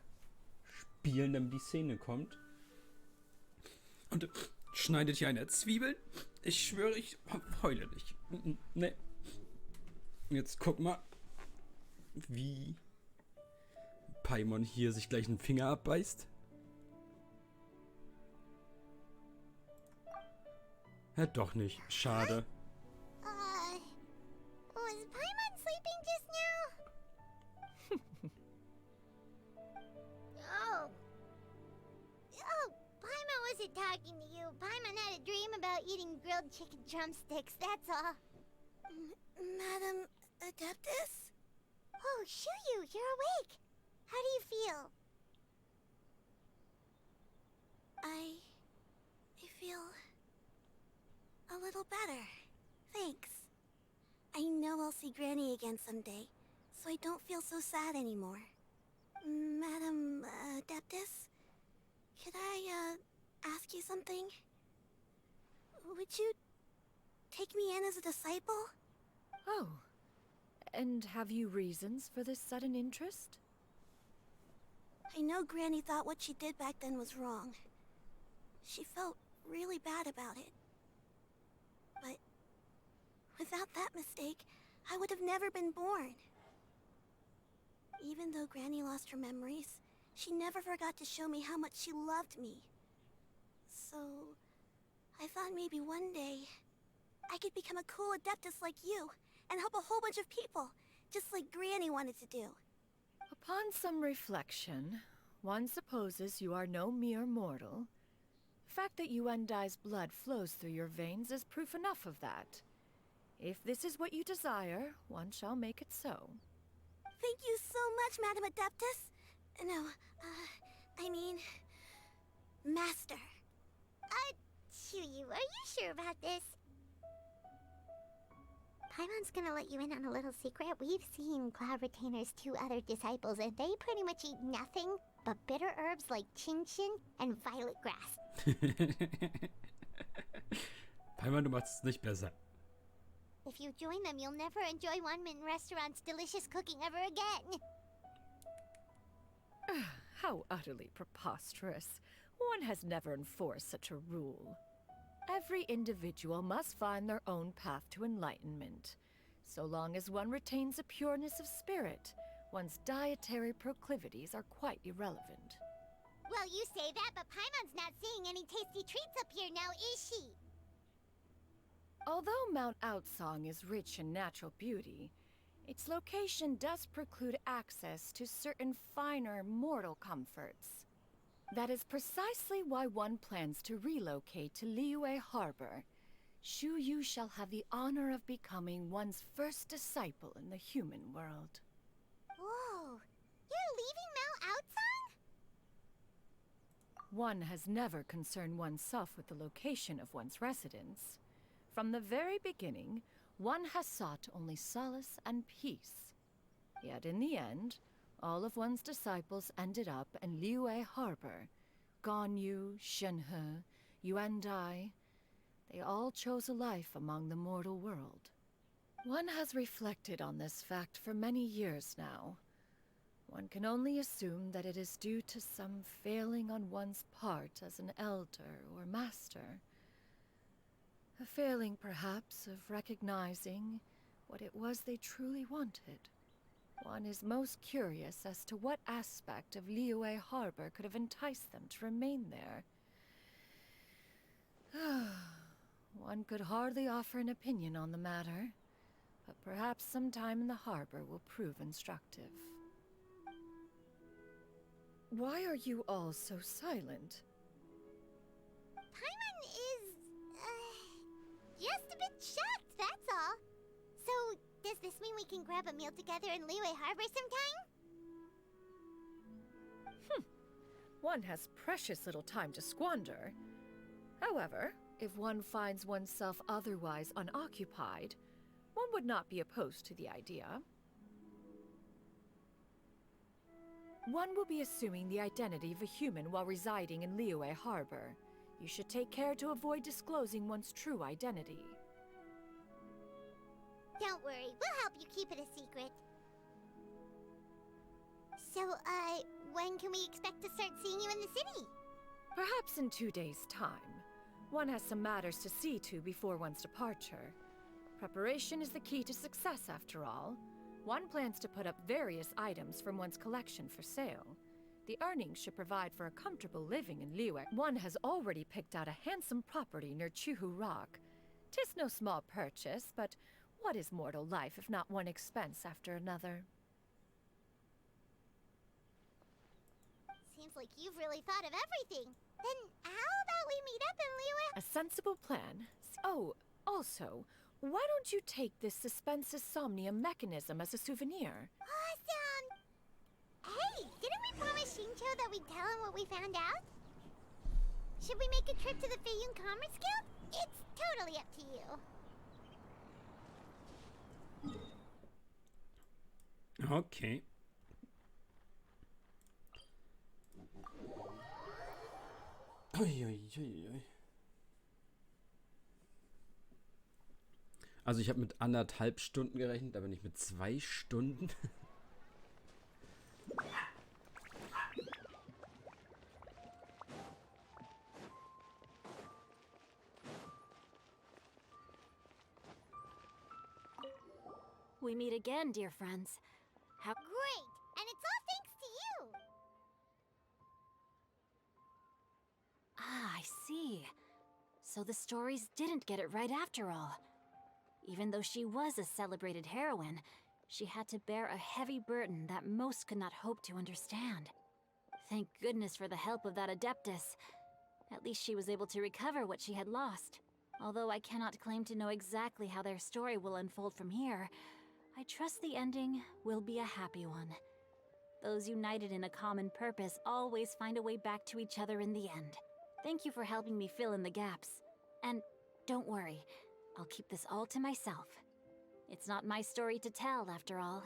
spielen, damit die Szene kommt. Und schneidet hier eine Zwiebel. Ich schwöre, ich heule nicht. Ne. Jetzt guck mal, wie Paimon hier sich gleich einen Finger abbeißt. Ja, doch nicht. Schade. Was Paimon sleeping just now? Oh, Paimon wasn't talking to you. Paimon had a dream about eating grilled chicken drumsticks, that's all. Madam Adeptus? Oh, Xianyun, you're awake. How do you feel? I feel a little better. Thanks. I know I'll see Granny again someday, so I don't feel so sad anymore. Madam Adeptus, could I ask you something? Would you take me in as a disciple? Oh, and have you reasons for this sudden interest? I know Granny thought what she did back then was wrong. She felt really bad about it. But without that mistake, I would have never been born. Even though Granny lost her memories, she never forgot to show me how much she loved me. So, I thought maybe one day I could become a cool Adeptus like you and help a whole bunch of people, just like Granny wanted to do. Upon some reflection, one supposes you are no mere mortal. The fact that Yuendai's blood flows through your veins is proof enough of that. If this is what you desire, one shall make it so. Thank you so much, Madam Adeptus. No, I mean, Master. Xianyun, are you sure about this? Paimon's gonna let you in on a little secret. We've seen Cloud Retainer's 2 other disciples, and they pretty much eat nothing but bitter herbs like chinchin and violet grass. Paimon, du machst es nicht besser. If you join them, you'll never enjoy One-Min Restaurant's delicious cooking ever again. How utterly preposterous. One has never enforced such a rule. Every individual must find their own path to enlightenment. So long as one retains a pureness of spirit, one's dietary proclivities are quite irrelevant. Well, you say that, but Paimon's not seeing any tasty treats up here now, is she? Although Mount Outsong is rich in natural beauty, its location does preclude access to certain finer mortal comforts. That is precisely why one plans to relocate to Liyue Harbor. Xianyun shall have the honor of becoming one's first disciple in the human world. Whoa! You're leaving Mount Outsong? One has never concerned oneself with the location of one's residence. From the very beginning, one has sought only solace and peace. Yet in the end, all of one's disciples ended up in Liyue Harbor. Ganyu, Shenhe, you and I, they all chose a life among the mortal world. One has reflected on this fact for many years now. One can only assume that it is due to some failing on one's part as an elder or master. A failing, perhaps, of recognizing what it was they truly wanted. One is most curious as to what aspect of Liyue Harbor could have enticed them to remain there. One could hardly offer an opinion on the matter, but perhaps some time in the harbor will prove instructive. Why are you all so silent? Paimon is, just a bit shocked, that's all. So, does this mean we can grab a meal together in Liyue Harbor sometime? One has precious little time to squander. However, if one finds oneself otherwise unoccupied, one would not be opposed to the idea. One will be assuming the identity of a human while residing in Liyue Harbor. You should take care to avoid disclosing one's true identity. Don't worry, we'll help you keep it a secret. So, when can we expect to start seeing you in the city? Perhaps in 2 days' time. One has some matters to see to before one's departure. Preparation is the key to success, after all. One plans to put up various items from one's collection for sale. The earnings should provide for a comfortable living in Liyue. One has already picked out a handsome property near Chuhu Rock. 'Tis no small purchase, but what is mortal life if not one expense after another? Seems like you've really thought of everything. Then how about we meet up in Liyue? A sensible plan. Oh, also, why don't you take this suspensus somnium mechanism as a souvenir? Awesome! Hey, didn't we promise Shincho that we'd tell him what we found out? Should we make a trip to the Feiyun Commerce Guild? It's totally up to you. Okay. Uiuiui. Also ich habe mit 1,5 Stunden gerechnet, aber nicht mit 2 Stunden. We meet again, dear friends. How great! And it's all thanks to you! Ah, I see. So the stories didn't get it right after all. Even though she was a celebrated heroine, she had to bear a heavy burden that most could not hope to understand. Thank goodness for the help of that Adeptus. At least she was able to recover what she had lost. Although I cannot claim to know exactly how their story will unfold from here, I trust the ending will be a happy one. Those united in a common purpose always find a way back to each other in the end. Thank you for helping me fill in the gaps. And don't worry, I'll keep this all to myself. It's not my story to tell, after all.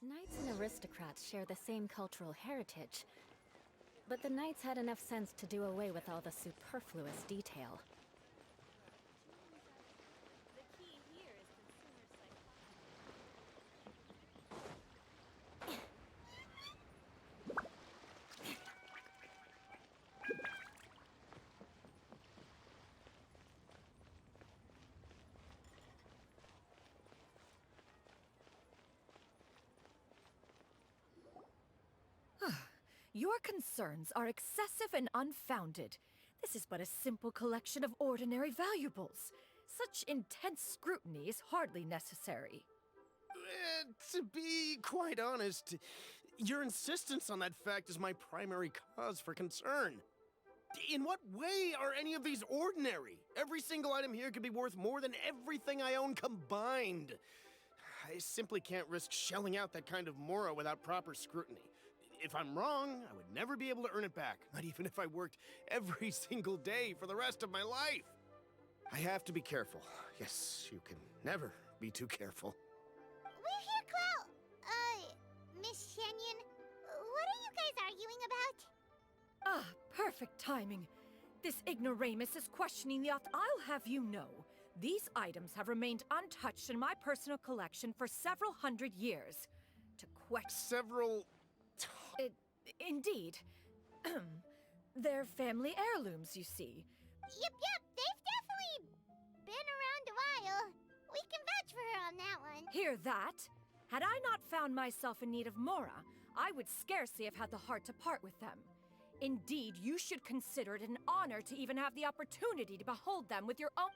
Knights and aristocrats share the same cultural heritage, but the knights had enough sense to do away with all the superfluous detail. Your concerns are excessive and unfounded. This is but a simple collection of ordinary valuables. Such intense scrutiny is hardly necessary. To be quite honest, your insistence on that fact is my primary cause for concern. In what way are any of these ordinary? Every single item here could be worth more than everything I own combined. I simply can't risk shelling out that kind of mora without proper scrutiny. If I'm wrong, I would never be able to earn it back, not even if I worked every single day for the rest of my life. I have to be careful. Yes, you can never be too careful. We're here, Cloud. Miss Xianyun, what are you guys arguing about? Ah, perfect timing. This ignoramus is questioning the author. I'll have you know, these items have remained untouched in my personal collection for several hundred years. To question... Several... Indeed. They're family heirlooms, you see. Yep, they've definitely been around a while. We can vouch for her on that one. Hear that? Had I not found myself in need of mora, I would scarcely have had the heart to part with them. Indeed, you should consider it an honor to even have the opportunity to behold them with your own...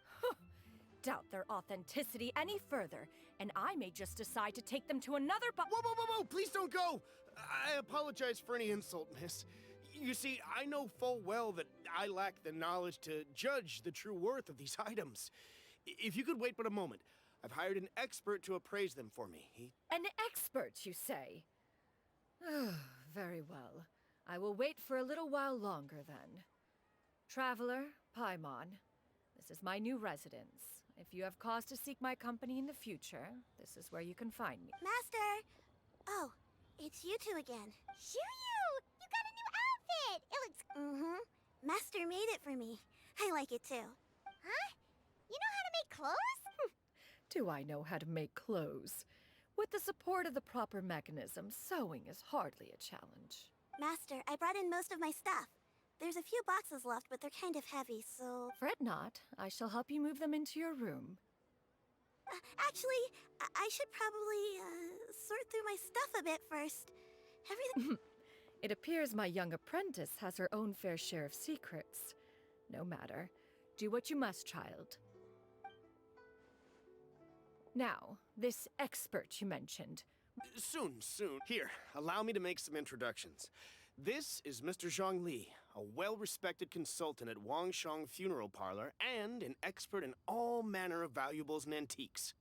Doubt their authenticity any further, and I may just decide to take them to another Whoa! Please don't go! I apologize for any insult, miss. You see, I know full well that I lack the knowledge to judge the true worth of these items. If you could wait but a moment, I've hired an expert to appraise them for me. An expert, you say? Very well. I will wait for a little while longer, then. Traveler, Paimon, this is my new residence. If you have cause to seek my company in the future, this is where you can find me. Master! Oh, it's you two again. Xianyun! You got a new outfit! It looks... Mm-hmm. Master made it for me. I like it too. Huh? You know how to make clothes? Do I know how to make clothes? With the support of the proper mechanism, sewing is hardly a challenge. Master, I brought in most of my stuff. There's a few boxes left, but they're kind of heavy, so... Fret not. I shall help you move them into your room. Actually, I should probably, sort through my stuff a bit first. Everything... It appears my young apprentice has her own fair share of secrets. No matter. Do what you must, child. Now, this expert you mentioned. Soon. Here, allow me to make some introductions. This is Mr. Zhongli, a well-respected consultant at Wangshang Funeral Parlor and an expert in all manner of valuables and antiques.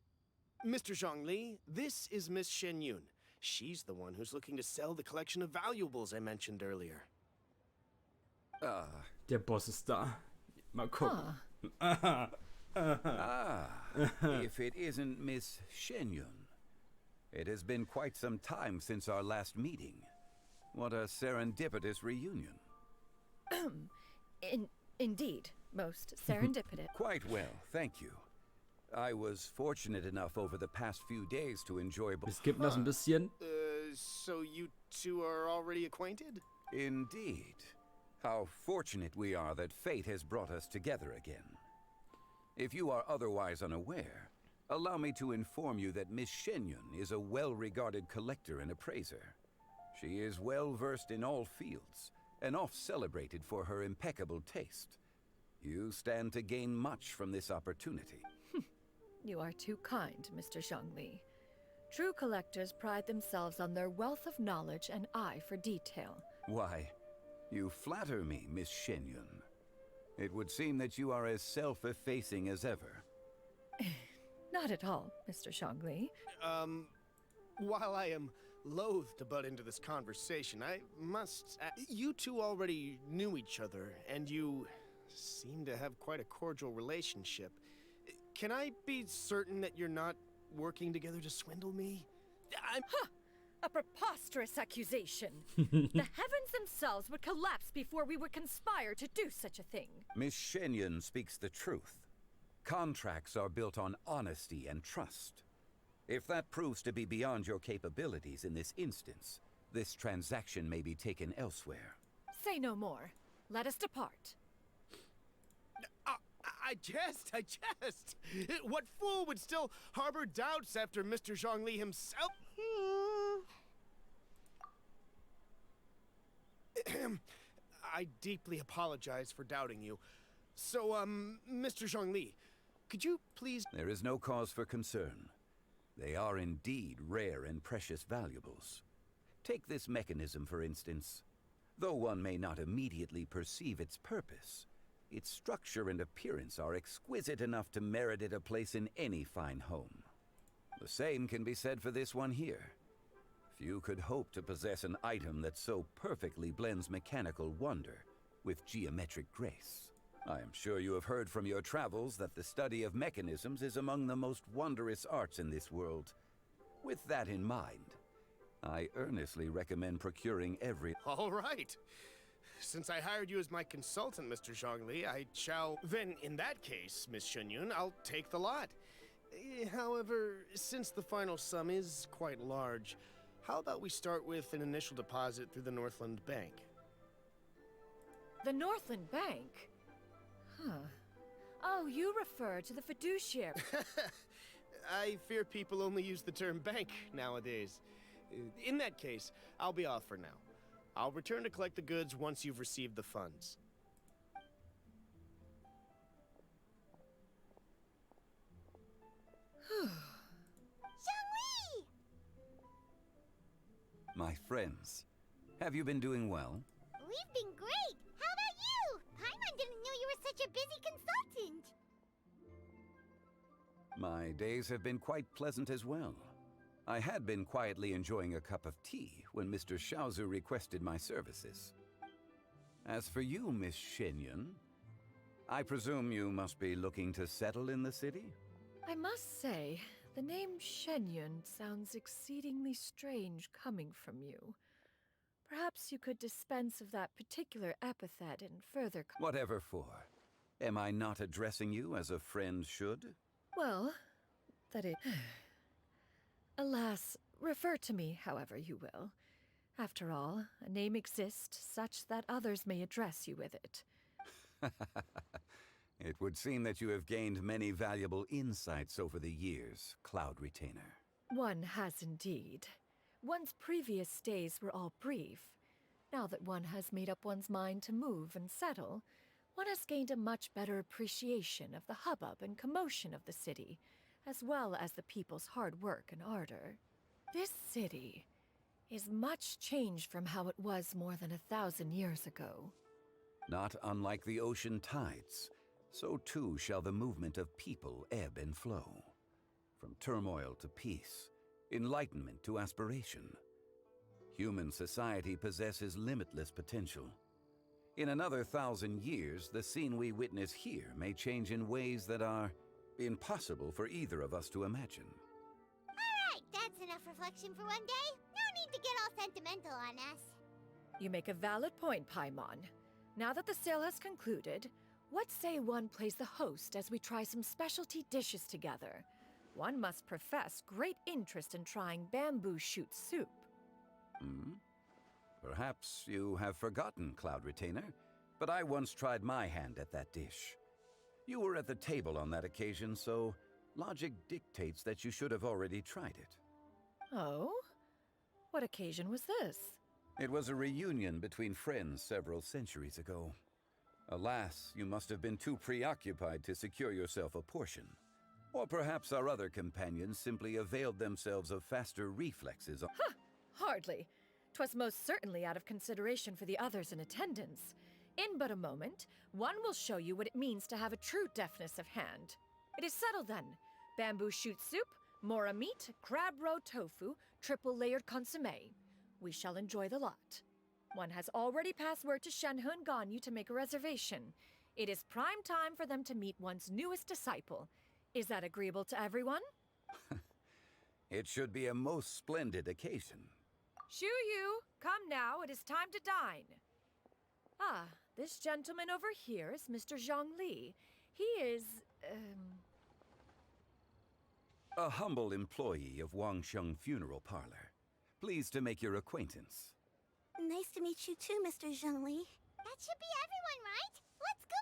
Mr. Zhongli, this is Miss Xianyun. She's the one who's looking to sell the collection of valuables I mentioned earlier. Der Boss ist da. Mal gucken. If it isn't Miss Xianyun. It has been quite some time since our last meeting. What a serendipitous reunion. Indeed, most serendipitous. Quite well, thank you. I was fortunate enough over the past few days to enjoy... Es gibt noch ein bisschen. So you two are already acquainted? Indeed. How fortunate we are that fate has brought us together again. If you are otherwise unaware, allow me to inform you that Miss Xianyun is a well-regarded collector and appraiser. She is well-versed in all fields, and oft-celebrated for her impeccable taste. You stand to gain much from this opportunity. You are too kind, Mr. Zhongli. True collectors pride themselves on their wealth of knowledge and eye for detail. Why, you flatter me, Miss Xianyun. It would seem that you are as self-effacing as ever. Not at all, Mr. Zhongli. While I am loath to butt into this conversation, I must... you two already knew each other, and you seem to have quite a cordial relationship. Can I be certain that you're not working together to swindle me? A preposterous accusation. The heavens themselves would collapse before we would conspire to do such a thing. Miss Xianyun speaks the truth. Contracts are built on honesty and trust. If that proves to be beyond your capabilities in this instance, this transaction may be taken elsewhere. Say no more. Let us depart. I jest! What fool would still harbor doubts after Mr. Zhongli himself? I deeply apologize for doubting you. So, Mr. Zhongli, Could you please... There is no cause for concern. They are indeed rare and precious valuables. Take this mechanism, for instance. Though one may not immediately perceive its purpose, its structure and appearance are exquisite enough to merit it a place in any fine home. The same can be said for this one here. Few could hope to possess an item that so perfectly blends mechanical wonder with geometric grace. I am sure you have heard from your travels that the study of mechanisms is among the most wondrous arts in this world. With that in mind, I earnestly recommend procuring every... All right. Since I hired you as my consultant, Mr. Zhongli, I shall... Then, in that case, Miss Xianyun, I'll take the lot. However, since the final sum is quite large, how about we start with an initial deposit through the Northland Bank? The Northland Bank? Huh. Oh, you refer to the fiduciary. I fear people only use the term bank nowadays. In that case, I'll be off for now. I'll return to collect the goods once you've received the funds. Zhongli! My friends, have you been doing well? We've been great! How about you? Paimon didn't know you were such a busy consultant! My days have been quite pleasant as well. I had been quietly enjoying a cup of tea when Mr. Xiaozu requested my services. As for you, Miss Xianyun, I presume you must be looking to settle in the city? I must say, the name Xianyun sounds exceedingly strange coming from you. Perhaps you could dispense of that particular epithet and further... Whatever for. Am I not addressing you as a friend should? Well, that is... Alas, refer to me however you will. After all, a name exists such that others may address you with it. It would seem that you have gained many valuable insights over the years, Cloud Retainer. One has indeed. One's previous stays were all brief. Now that one has made up one's mind to move and settle, one has gained a much better appreciation of the hubbub and commotion of the city, as well as the people's hard work and ardor. This city is much changed from how it was more than 1,000 years ago. Not unlike the ocean tides, so too shall the movement of people ebb and flow. From turmoil to peace, enlightenment to aspiration. Human society possesses limitless potential. In another 1,000 years, the scene we witness here may change in ways that are impossible for either of us to imagine. Alright, that's enough reflection for one day. No need to get all sentimental on us. You make a valid point, Paimon. Now that the sale has concluded, what say one plays the host as we try some specialty dishes together? One must profess great interest in trying bamboo shoot soup. Perhaps you have forgotten, Cloud Retainer, but I once tried my hand at that dish. You were at the table on that occasion, so logic dictates that you should have already tried it. Oh? What occasion was this? It was a reunion between friends several centuries ago. Alas, you must have been too preoccupied to secure yourself a portion. Or perhaps our other companions simply availed themselves of faster reflexes. Huh! Hardly. 'Twas most certainly out of consideration for the others in attendance. In but a moment, one will show you what it means to have a true deftness of hand. It is settled then. Bamboo shoot soup, mora meat, crab roe tofu, triple-layered consommé. We shall enjoy the lot. One has already passed word to Shenhe and Ganyu to make a reservation. It is prime time for them to meet one's newest disciple. Is that agreeable to everyone? It should be a most splendid occasion. Xianyun, come now, it is time to dine. Ah, this gentleman over here is Mr. Zhongli. He is, A humble employee of Wangsheng Funeral Parlor. Pleased to make your acquaintance. Nice to meet you too, Mr. Zhongli. That should be everyone, right? Let's go!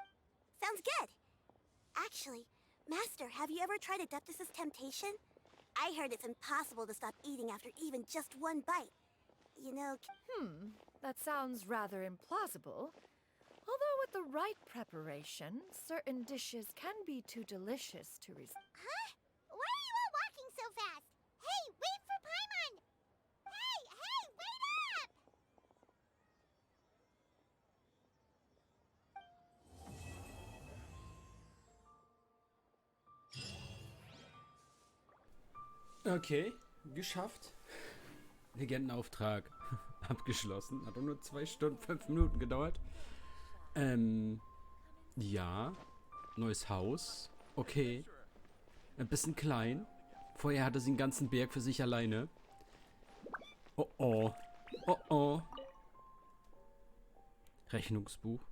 Sounds good! Actually, Master, have you ever tried Adeptus' temptation? I heard it's impossible to stop eating after even just one bite. You know... That sounds rather implausible. Although with the right preparation, certain dishes can be too delicious to resist. Huh? Why are you all walking so fast? Hey, wait for Paimon! Hey, wait up! Okay, geschafft. Legendenauftrag abgeschlossen. Hat auch nur 2 Stunden, 5 Minuten gedauert. Ja. Neues Haus. Okay. Ein bisschen klein. Vorher hatte sie einen ganzen Berg für sich alleine. Oh oh. Oh oh. Rechnungsbuch.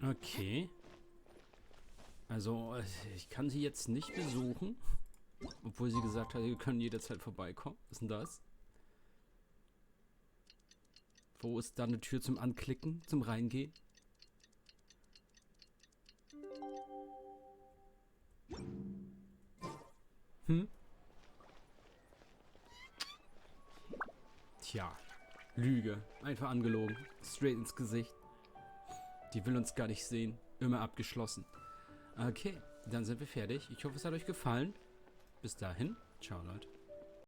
Okay. Also, ich kann sie jetzt nicht besuchen. Obwohl sie gesagt hat, wir können jederzeit vorbeikommen. Was ist denn das? Wo ist da eine Tür zum Anklicken, zum Reingehen? Tja, Lüge. Einfach angelogen. Straight ins Gesicht. Die will uns gar nicht sehen. Immer abgeschlossen. Okay, dann sind wir fertig. Ich hoffe, es hat euch gefallen. Bis dahin. Ciao, Leute.